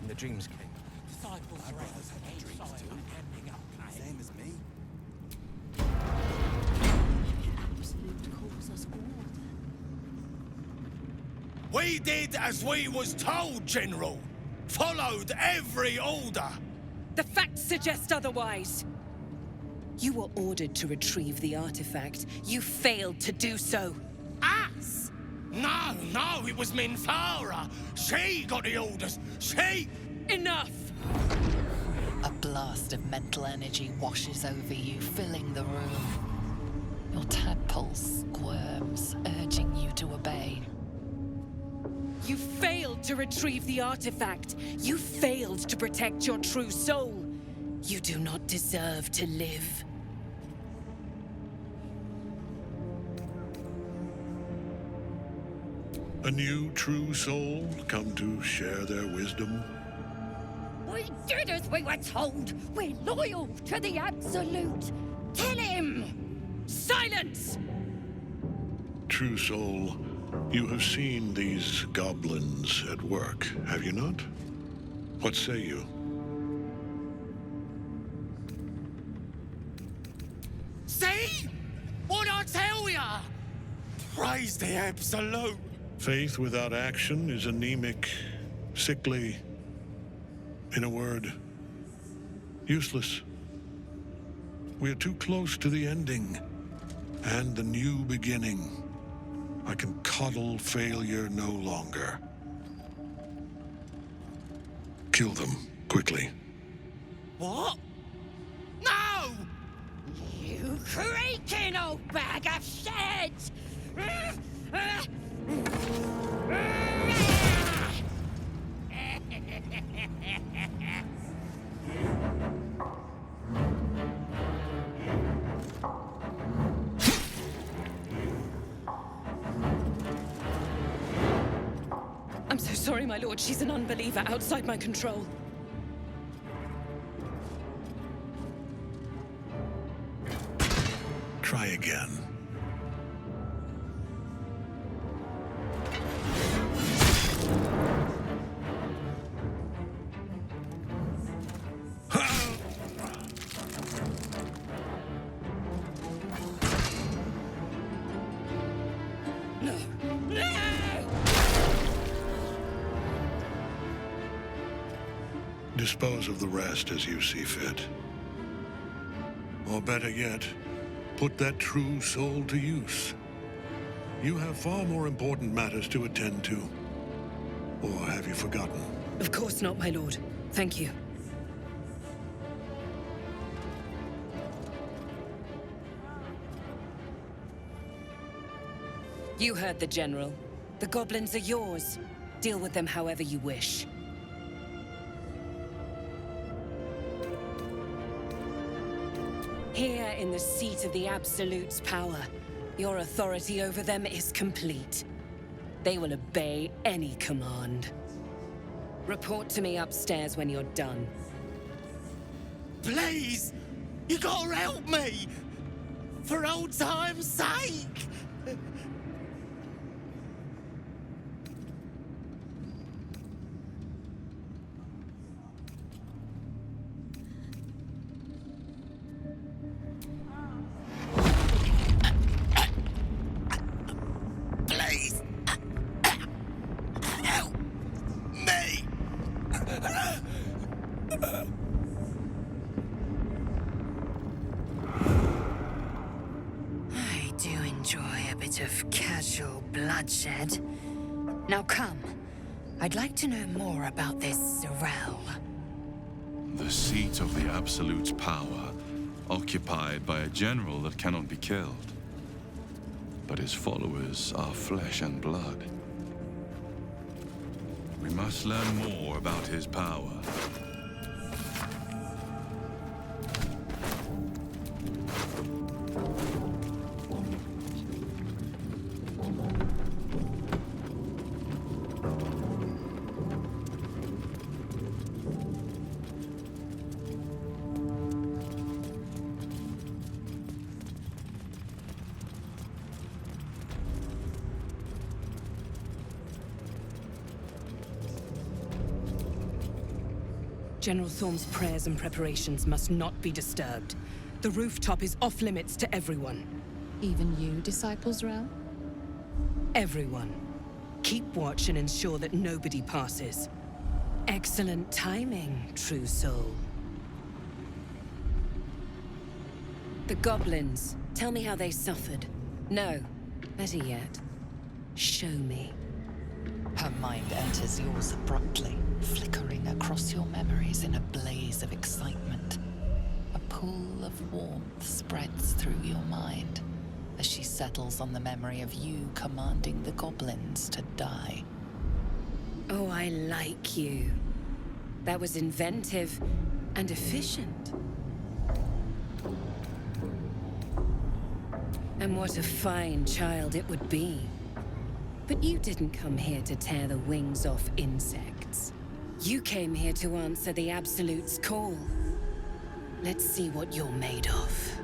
And the dreams came. Disciples My brothers had the dreams too. ending up. Same as me. Absolute calls us all. We did as we was told, General. Followed every order. The facts suggest otherwise. You were ordered to retrieve the artifact. You failed to do so. Us? No, it was Minthara. She got the orders. She... Enough! A blast of mental energy washes over you, filling the room. Your tadpole squirms, urging you to obey. You failed to retrieve the artifact. You failed to protect your true soul. You do not deserve to live. A new true soul come to share their wisdom? We did as we were told. We're loyal to the Absolute. Tell him! Silence! True soul, you have seen these goblins at work, have you not? What say you? See? What I tell ya? Praise the Absolute. Faith without action is anemic, sickly, in a word, useless. We are too close to the ending and the new beginning. I can coddle failure no longer. Kill them, quickly. What? No! You creaking old bag of shit! I'm so sorry, my lord. She's an unbeliever outside my control. Try again. Dispose of the rest as you see fit. Or better yet, put that true soul to use. You have far more important matters to attend to. Or have you forgotten? Of course not, my lord. Thank you. You heard the General. The goblins are yours. Deal with them however you wish. Here in the seat of the Absolute's power, your authority over them is complete. They will obey any command. Report to me upstairs when you're done. Please! You gotta help me! For old time's sake! Please! Help me! I do enjoy a bit of casual bloodshed. Now come. I'd like to know more about this Sorrel. The seat of the Absolute's power, occupied by a general that cannot be killed. But his followers are flesh and blood. We must learn more about his power. General Thorm's prayers and preparations must not be disturbed. The rooftop is off limits to everyone. Even you, Disciples Realm? Everyone. Keep watch and ensure that nobody passes. Excellent timing, true soul. The goblins. Tell me how they suffered. No, better yet, show me. Her mind enters yours abruptly, flickering across your memories in a blaze of excitement. A pool of warmth spreads through your mind as she settles on the memory of you commanding the goblins to die. Oh, I like you. That was inventive and efficient. And what a fine child it would be. But you didn't come here to tear the wings off insects. You came here to answer the Absolute's call. Let's see what you're made of.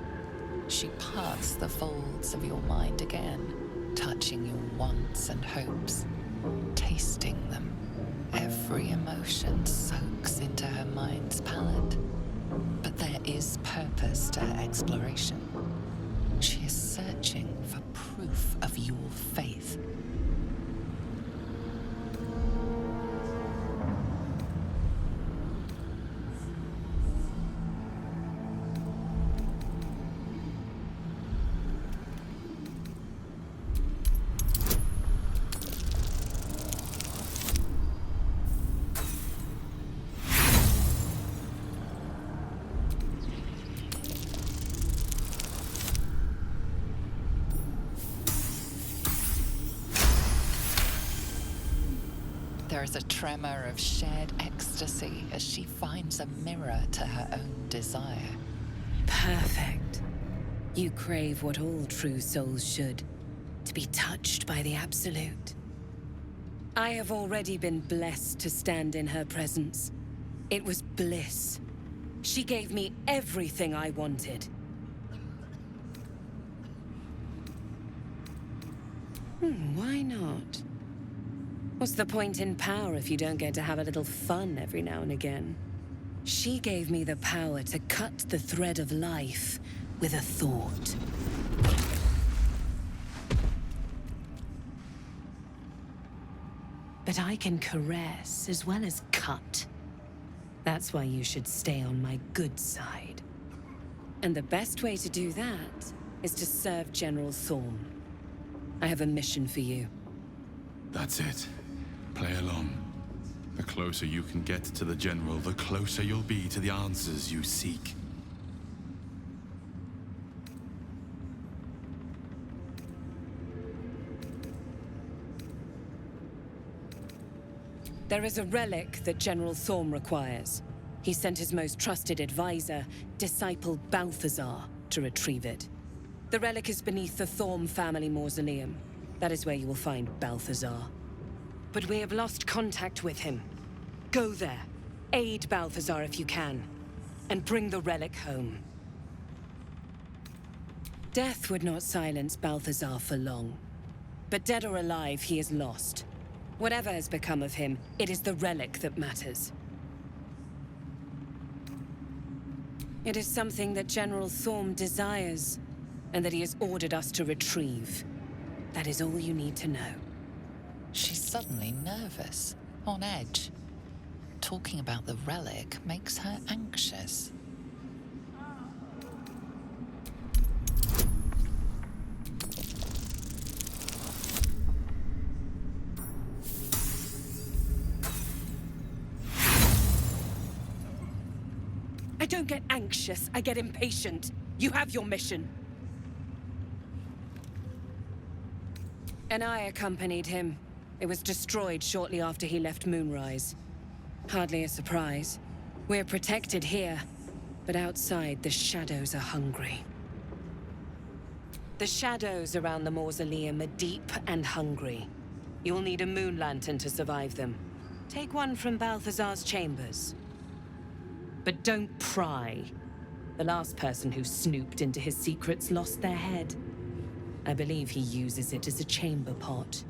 She parts the folds of your mind again, touching your wants and hopes, tasting them. Every emotion soaks into her mind's palette. But there is purpose to her exploration. She is searching for proof of your faith. There is a tremor of shared ecstasy as she finds a mirror to her own desire. Perfect. You crave what all true souls should, to be touched by the Absolute. I have already been blessed to stand in her presence. It was bliss. She gave me everything I wanted. Why not? What's the point in power if you don't get to have a little fun every now and again? She gave me the power to cut the thread of life with a thought. But I can caress as well as cut. That's why you should stay on my good side. And the best way to do that is to serve General Thorm. I have a mission for you. That's it. Play along. The closer you can get to the General, the closer you'll be to the answers you seek. There is a relic that General Thorm requires. He sent his most trusted advisor, disciple Balthazar, to retrieve it. The relic is beneath the Thorm family mausoleum. That is where you will find Balthazar. But we have lost contact with him. Go there, aid Balthazar if you can, and bring the relic home. Death would not silence Balthazar for long. But dead or alive, he is lost. Whatever has become of him, it is the relic that matters. It is something that General Thorm desires, and that he has ordered us to retrieve. That is all you need to know. She's suddenly nervous, on edge. Talking about the relic makes her anxious. I don't get anxious, I get impatient. You have your mission. And I accompanied him. It was destroyed shortly after he left Moonrise. Hardly a surprise. We're protected here, but outside the shadows are hungry. The shadows around the mausoleum are deep and hungry. You'll need a moon lantern to survive them. Take one from Balthazar's chambers. But don't pry. The last person who snooped into his secrets lost their head. I believe he uses it as a chamber pot.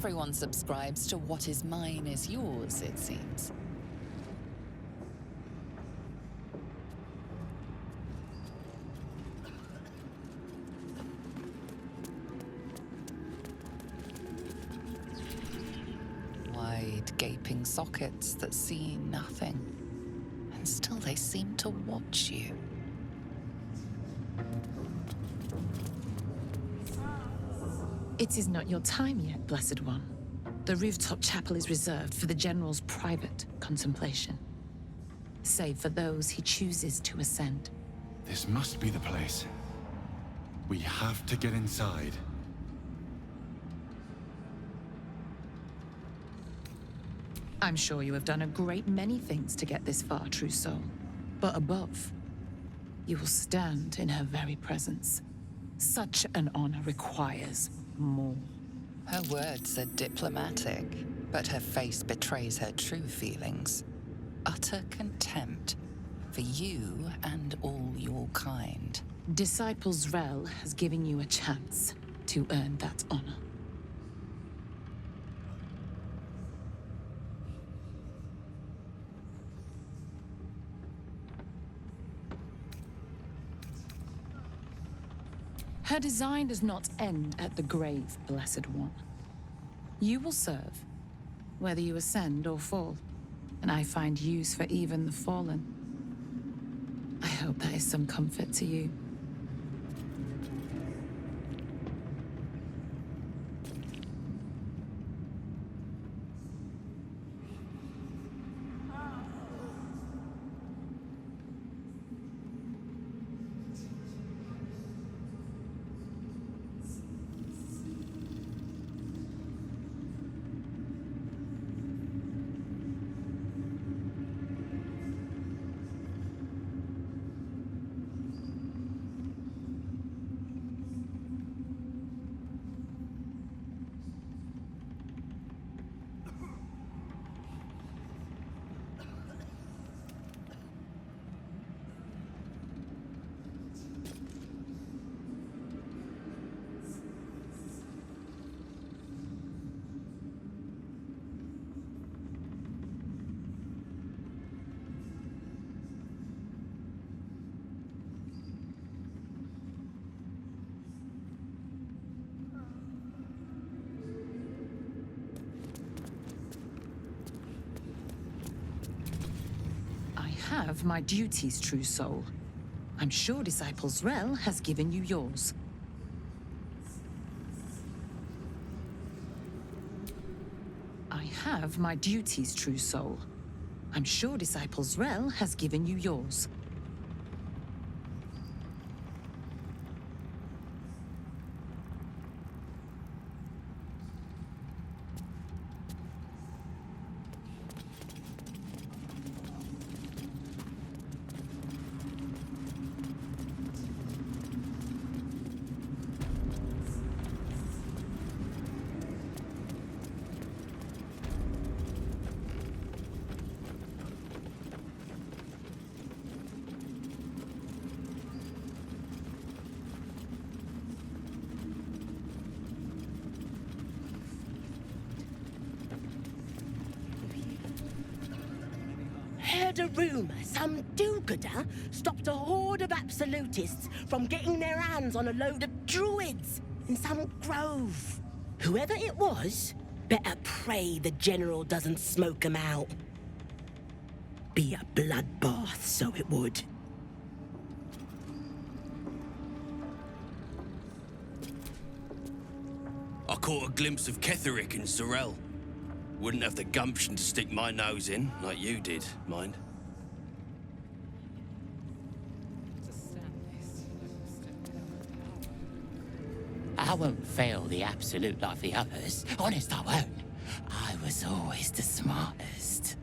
everyone subscribes to what is mine is yours, it seems. Wide, gaping sockets that see nothing, and still they seem to watch you. It is not your time yet, Blessed One. The rooftop chapel is reserved for the General's private contemplation, save for those he chooses to ascend. This must be the place. We have to get inside. I'm sure you have done a great many things to get this far, true soul. But above, you will stand in her very presence. Such an honor requires more. Her words are diplomatic, but her face betrays her true feelings. Utter contempt for you and all your kind. Disciples Rel has given you a chance to earn that honor. Her design does not end at the grave, Blessed One. You will serve, whether you ascend or fall, and I find use for even the fallen. I hope that is some comfort to you. I have my duties, true soul. I'm sure Disciples Rel has given you yours. I have my duties, true soul. I'm sure Disciples Rel has given you yours. Heard a rumour some do-gooder stopped a horde of absolutists from getting their hands on a load of druids in some grove. Whoever it was, better pray the General doesn't smoke 'em out. Be a bloodbath, so it would. I caught a glimpse of Ketherick in Sorel. Wouldn't have the gumption to stick my nose in, like you did, mind. I won't fail the Absolute like the others. Honest, I won't. I was always the smartest.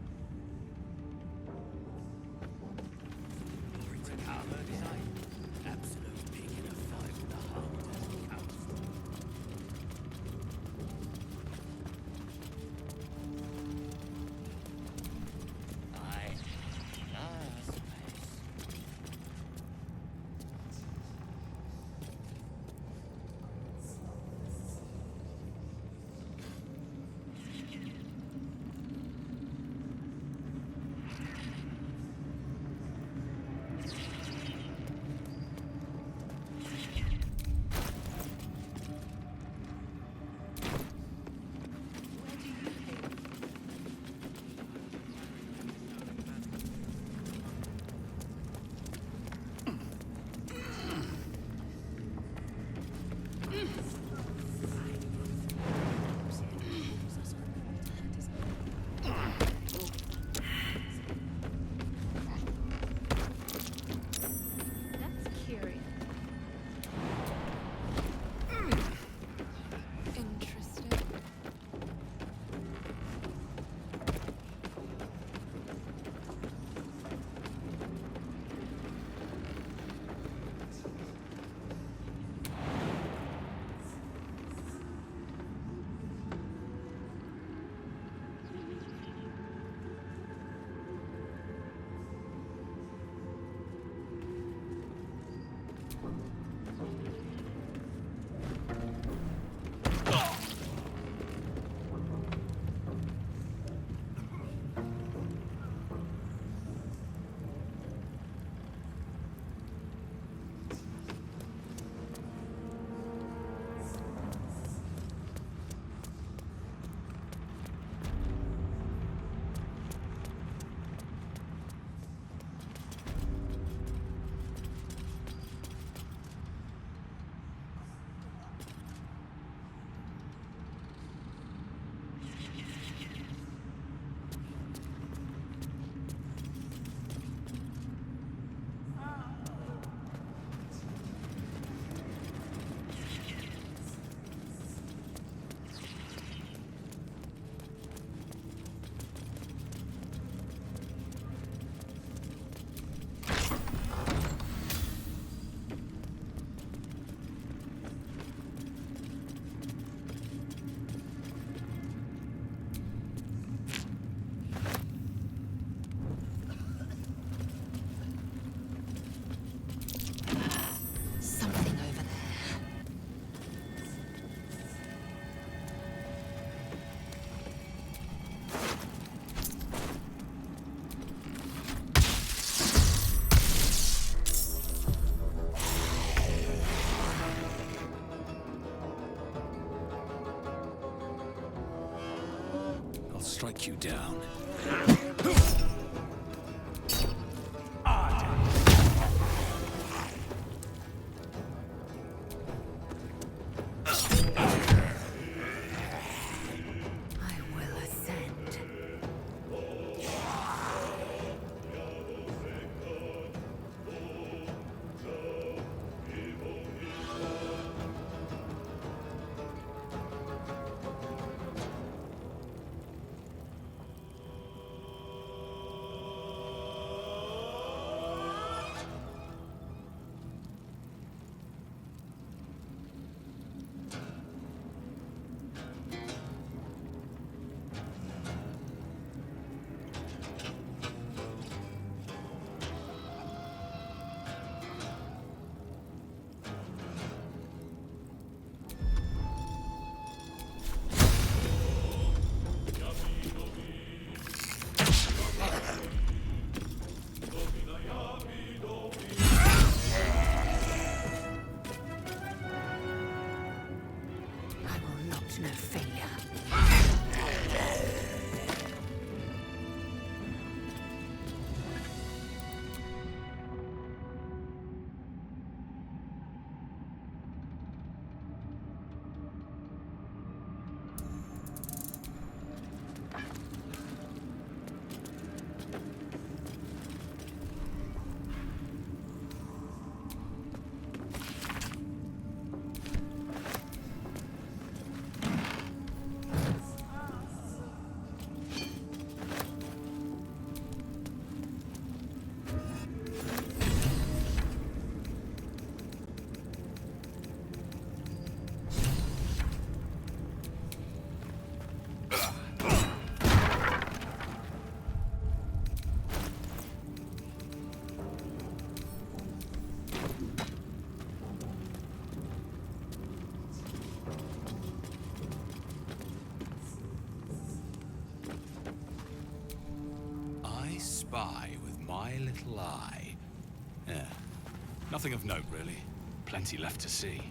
Something over there. I'll strike you down. I will ascend. I will not know failure. I spy with my little eye. Yeah. Nothing of note, really. Plenty left to see.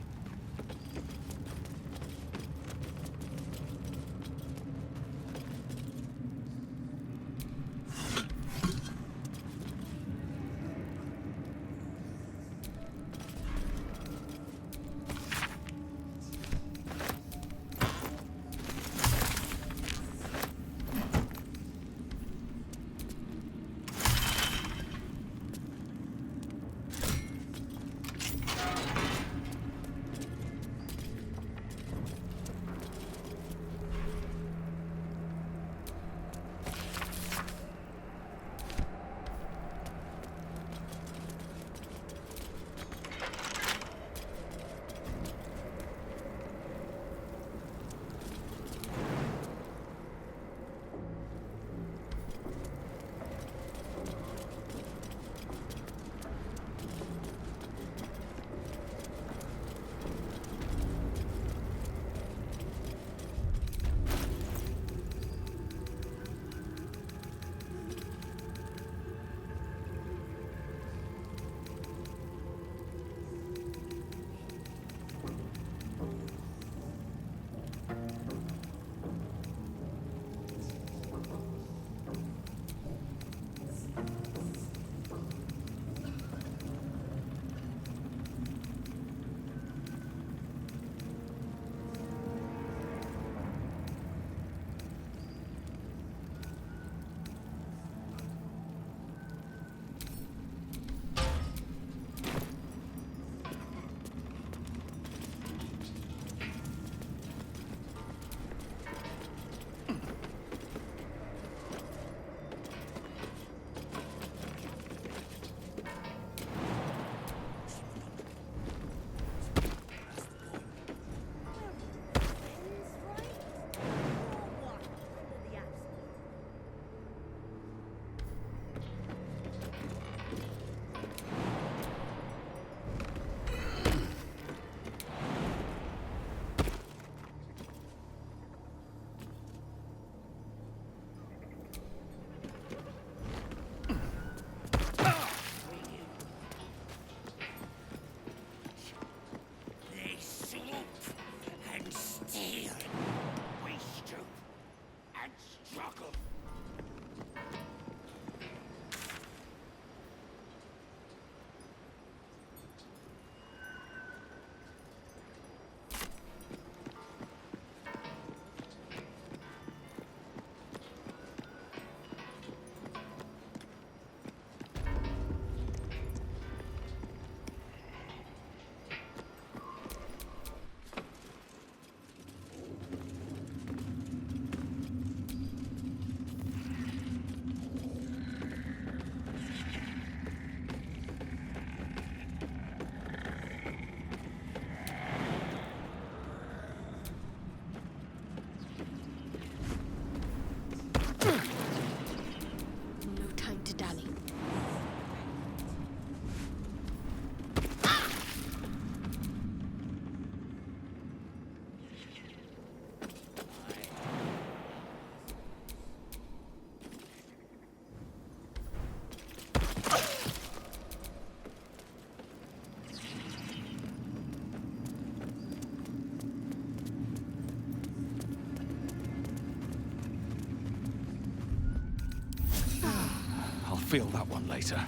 feel that one later.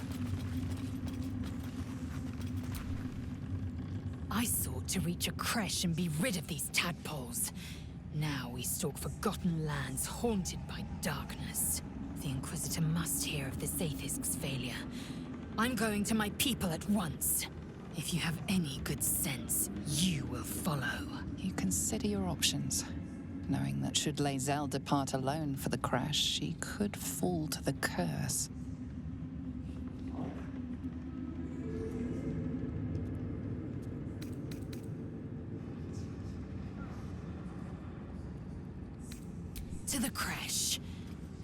I sought to reach a creche and be rid of these tadpoles. Now we stalk forgotten lands haunted by darkness. The Inquisitor must hear of the Zaithisk's failure. I'm going to my people at once. If you have any good sense, you will follow. You consider your options, knowing that should Lae'zel depart alone for the crash, she could fall to the curse. To the creche,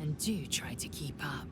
and do try to keep up.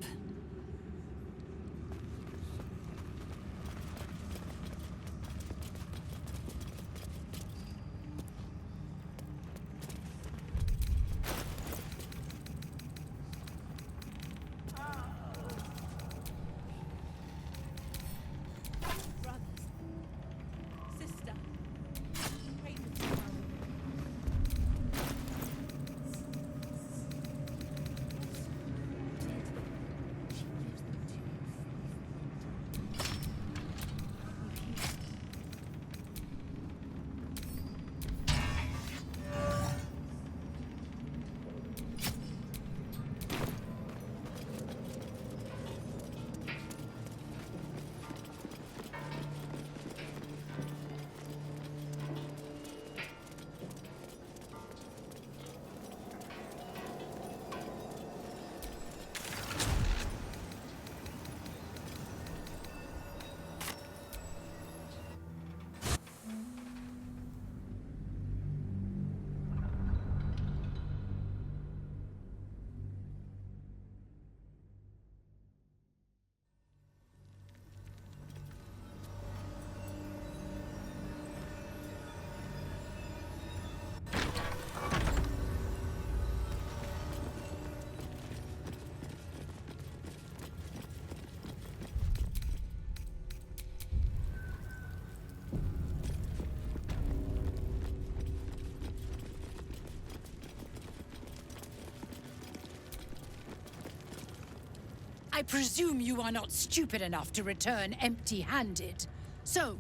I presume you are not stupid enough to return empty-handed. So,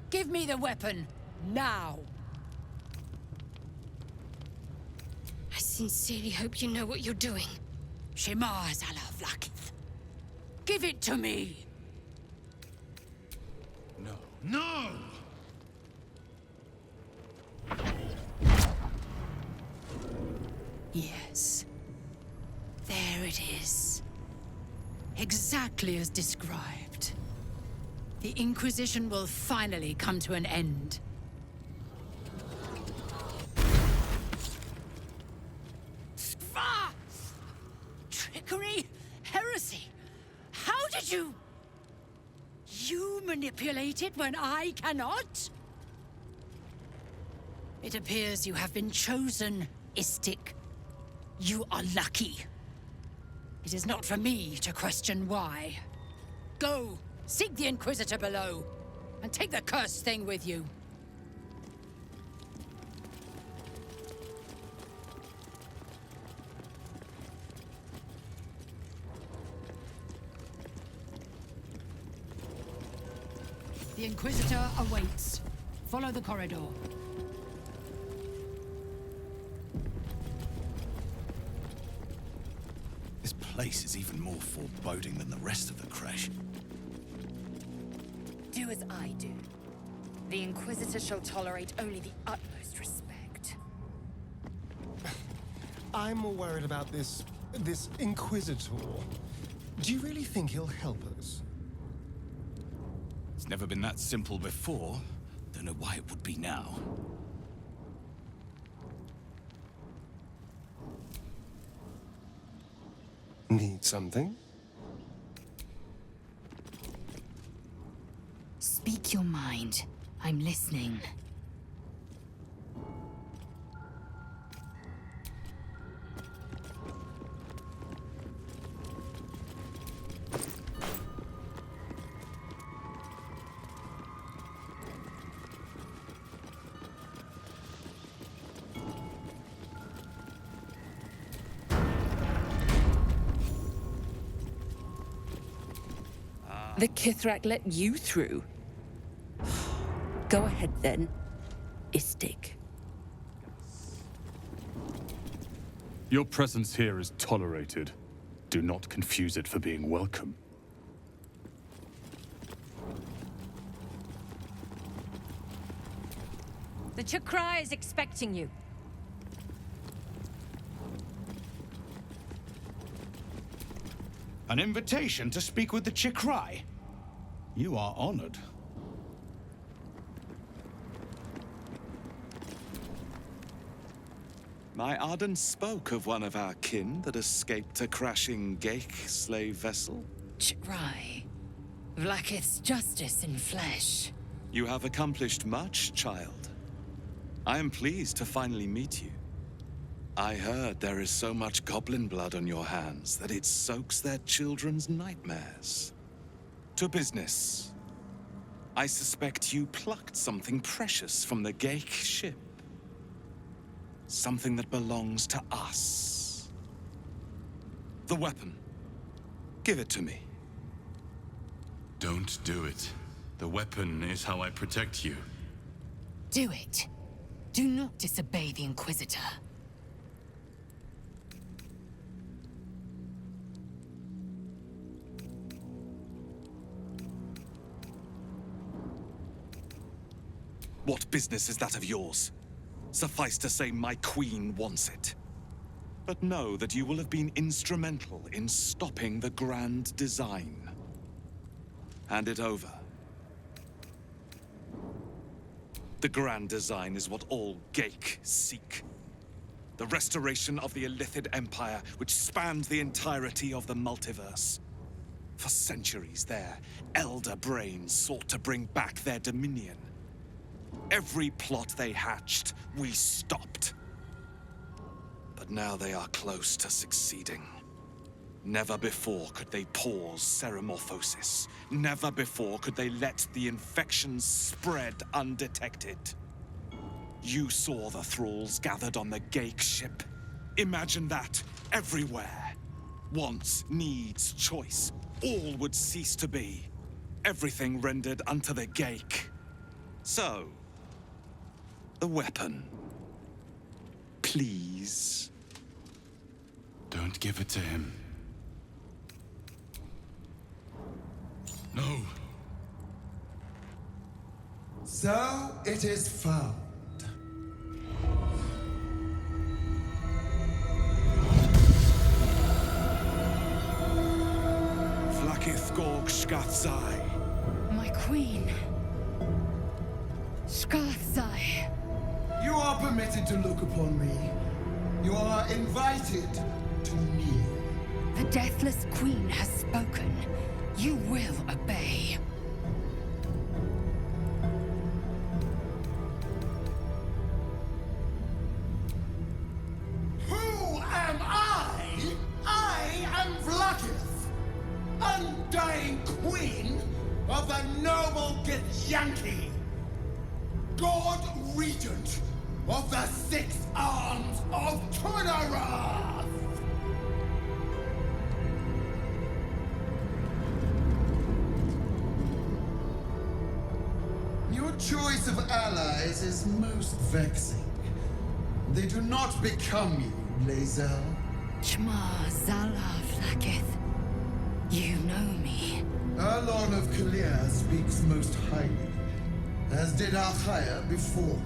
give me the weapon, now! I sincerely hope you know what you're doing. Shema Zala Vlakith. Give it to me! No. No! Yes. There it is. Exactly as described. The Inquisition will finally come to an end. Ah! Trickery? Heresy? How did you... You manipulate it when I cannot? It appears you have been chosen, Istik. You are lucky. It is not for me to question why. Go, seek the Inquisitor below, and take the cursed thing with you. The Inquisitor awaits. Follow the corridor. This place is even more foreboding than the rest of the creche. Do as I do. The Inquisitor shall tolerate only the utmost respect. I'm more worried about this Inquisitor. Do you really think he'll help us? It's never been that simple before. Don't know why it would be now. Need something? Speak your mind. I'm listening. The Kithrak let you through. Go ahead then, Istik. Your presence here is tolerated. Do not confuse it for being welcome. The Chakra is expecting you. An invitation to speak with the Chikrai? You are honored. My Arden spoke of one of our kin that escaped a crashing Geik slave vessel. Ch'rai. Vlakith's justice in flesh. You have accomplished much, child. I am pleased to finally meet you. I heard there is so much goblin blood on your hands that it soaks their children's nightmares. To business. I suspect you plucked something precious from the Geik ship. Something that belongs to us. The weapon. Give it to me. Don't do it. The weapon is how I protect you. Do it. Do not disobey the Inquisitor. What business is that of yours? Suffice to say, my queen wants it. But know that you will have been instrumental in stopping the grand design. Hand it over. The grand design is what all Geik seek. The restoration of the Illithid Empire, which spanned the entirety of the multiverse. For centuries, their elder brains sought to bring back their dominion. Every plot they hatched, we stopped. But now they are close to succeeding. Never before could they pause ceremorphosis. Never before could they let the infections spread undetected. You saw the thralls gathered on the Geik ship. Imagine that, everywhere. Wants, needs, choice, all would cease to be. Everything rendered unto the Geik. So, the weapon. Please. Don't give it to him. No. So it is found. Vlakith Gorg Shkathzai. My queen. Shkathzai. You are permitted to look upon me. You are invited to kneel. The Deathless Queen has spoken. You will obey. Who am I? I am Vlakith, undying queen of the noble Githyanki, God Regent of the Six Arms of Tunnarath! Your choice of allies is most vexing. They do not become you, Lae'zel. Chma Zala Vlakith. You know me. Arlon of Kalir speaks most highly, as did Alchaya before.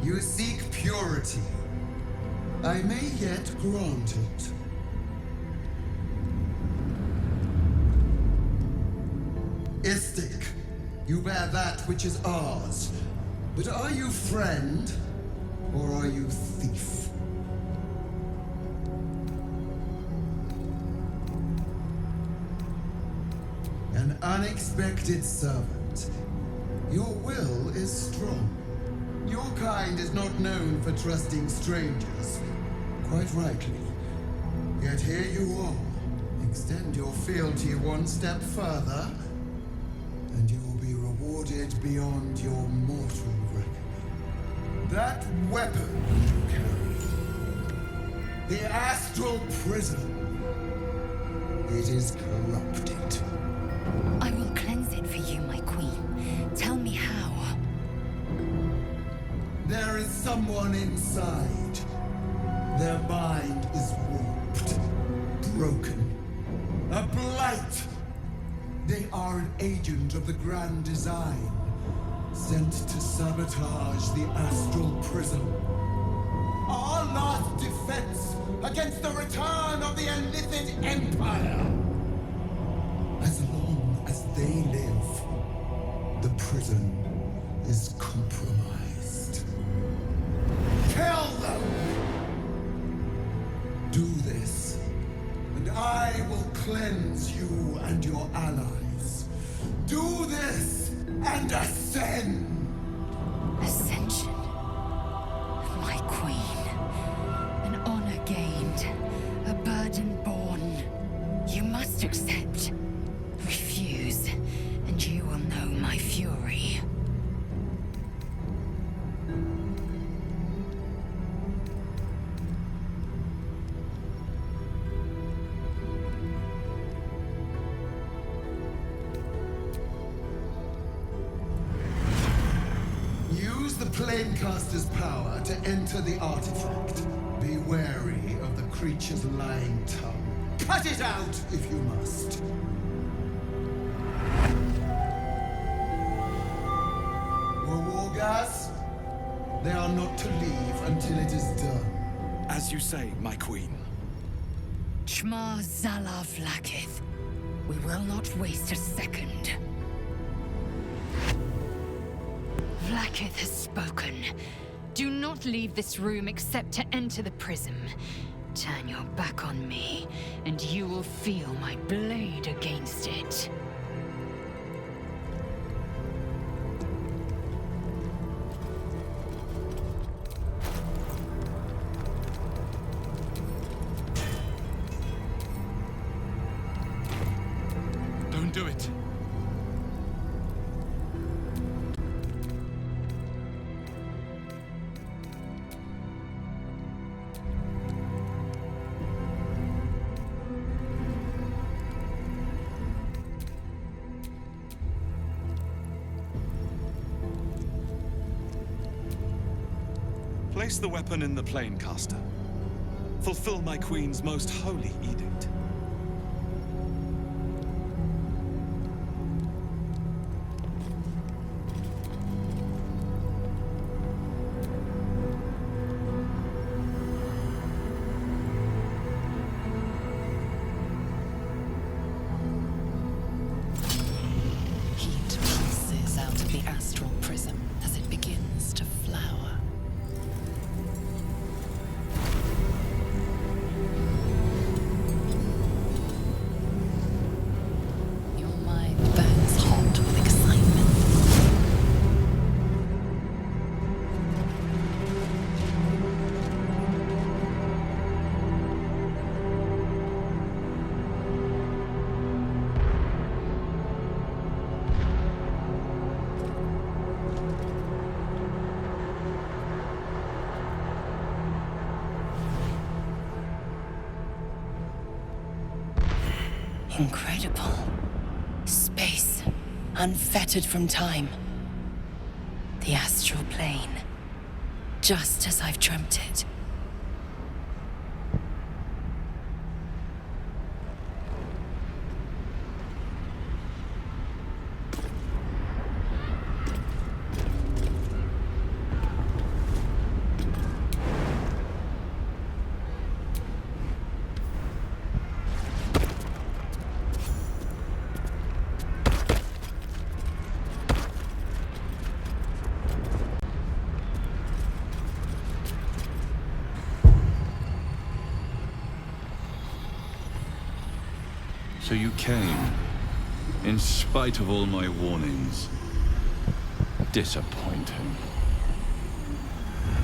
You seek purity. I may yet grant it. Istik, you bear that which is ours. But are you friend, or are you thief? An unexpected servant. Your will is strong. Your kind is not known for trusting strangers. Quite rightly. Yet here you are. Extend your fealty one step further, and you will be rewarded beyond your mortal reckoning. That weapon you carry, the astral prism, it is corrupted. I will cleanse it for you, my queen. Tell me how. There is someone inside. Their mind is warped, broken, a blight. They are an agent of the Grand Design, sent to sabotage the Astral Prism. Our last defense against the return of the Illithid Empire. As long as they live, the prison is compromised. Kill them! Do this, and I will cleanse you and your allies. Do this, and ascend! Ascension. My queen. An honor gained. A burden borne. You must accept. Refuse, and you will know my fury. Use the Planecaster's power to enter the artifact. Be wary of the creature's lying tongue. Cut it out if you must. Wargas, they are not to leave until it is done. As you say, my queen. Shma Zala Vlakith. We will not waste a second. Vlakith has spoken. Do not leave this room except to enter the prism. Turn your back on me, and you will feel my blade against it. Don't do it. Place the weapon in the Planecaster. Fulfill my queen's most holy edict. Heat pulses out of the astral prism as it begins to flower. Your mind burns hot with excitement. Incredible. Space, unfettered from time. The astral plane. Just as I've dreamt it. So you came, in spite of all my warnings. Disappointing.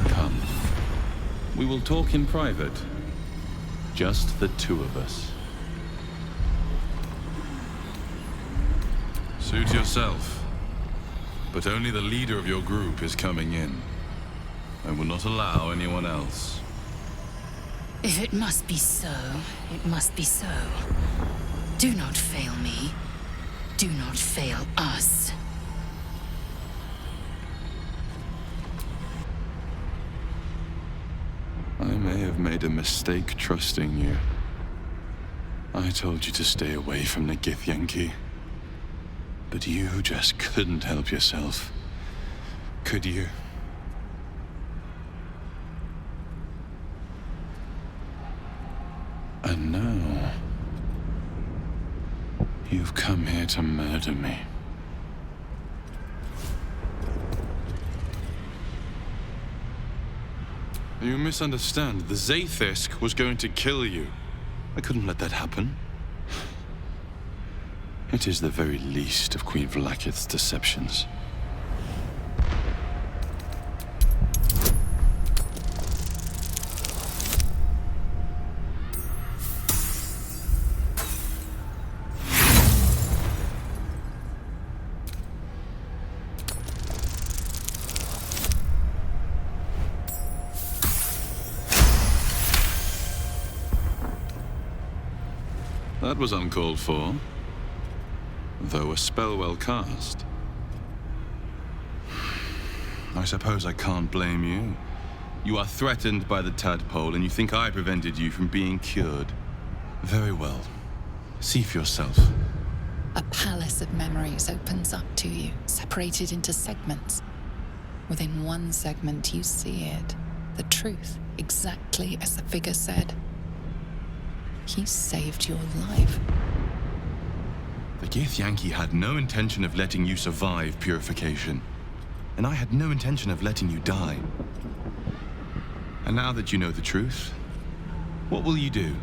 Come. We will talk in private. Just the two of us. Suit yourself. But only the leader of your group is coming in. I will not allow anyone else. If it must be so, it must be so. Do not fail me. Do not fail us. I may have made a mistake trusting you. I told you to stay away from the Githyanki. But you just couldn't help yourself. Could you? And now, you've come here to murder me. You misunderstand. The Zaith'isk was going to kill you. I couldn't let that happen. It is the very least of Queen Vlaakith's deceptions. That was uncalled for, though a spell well cast. I suppose I can't blame you. You are threatened by the tadpole, and you think I prevented you from being cured. Very well. See for yourself. A palace of memories opens up to you, separated into segments. Within one segment, you see it. The truth, exactly as the figure said. He saved your life. The Githyanki had no intention of letting you survive purification. And I had no intention of letting you die. And now that you know the truth, what will you do?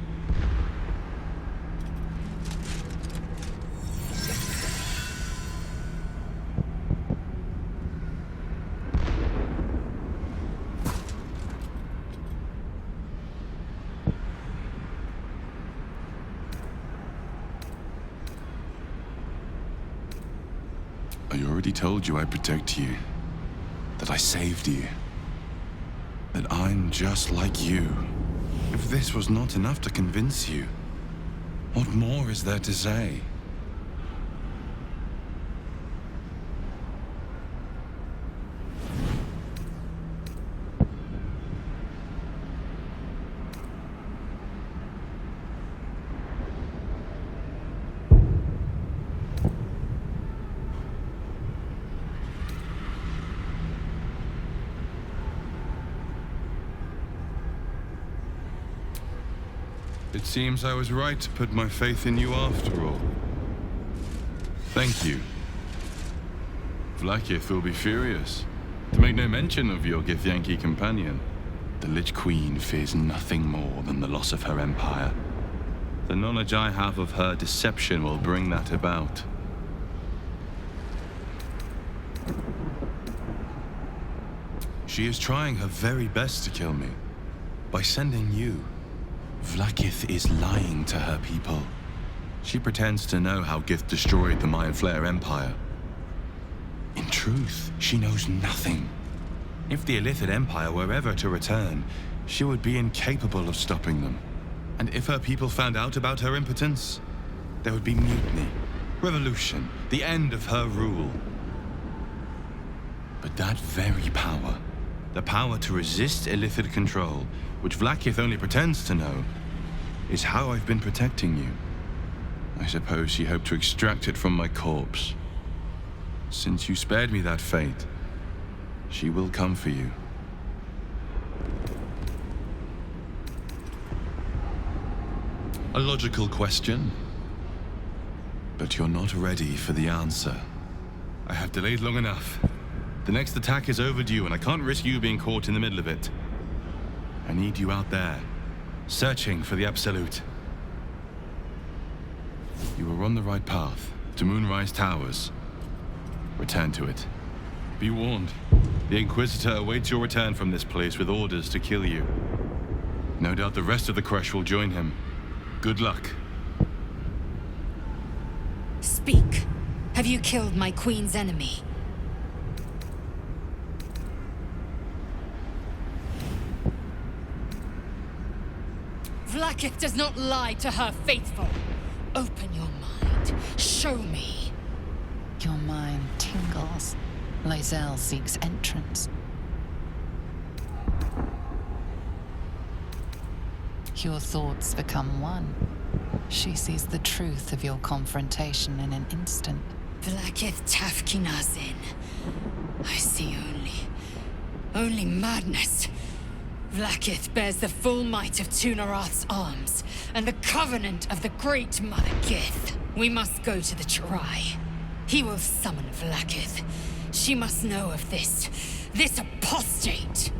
I already told you I protect you. That I saved you. That I'm just like you. If this was not enough to convince you, what more is there to say? It seems I was right to put my faith in you after all. Thank you. Vlaakith will be furious, to make no mention of your Githyanki companion. The Lich Queen fears nothing more than the loss of her empire. The knowledge I have of her deception will bring that about. She is trying her very best to kill me, by sending you. Vlaakith is lying to her people. She pretends to know how Gith destroyed the Mind Flayer Empire. In truth, she knows nothing. If the Illithid Empire were ever to return, she would be incapable of stopping them. And if her people found out about her impotence, there would be mutiny, revolution, the end of her rule. But that very power, the power to resist Illithid control, which Vlaakith only pretends to know, is how I've been protecting you. I suppose she hoped to extract it from my corpse. Since you spared me that fate, she will come for you. A logical question, but you're not ready for the answer. I have delayed long enough. The next attack is overdue, and I can't risk you being caught in the middle of it. I need you out there, searching for the Absolute. You are on the right path, to Moonrise Towers. Return to it. Be warned, the Inquisitor awaits your return from this place with orders to kill you. No doubt the rest of the Kresh will join him. Good luck. Speak. Have you killed my queen's enemy? Vlaakith does not lie to her faithful. Open your mind. Show me. pass. Loisel seeks entrance. Your thoughts become one. She sees the truth of your confrontation in an instant. Vlaakith Tafkinazin. I see only madness. Vlaakith bears the full might of Tunarath's arms, and the covenant of the great Mother Gith. We must go to the Chirai. He will summon Vlaakith. She must know of this apostate.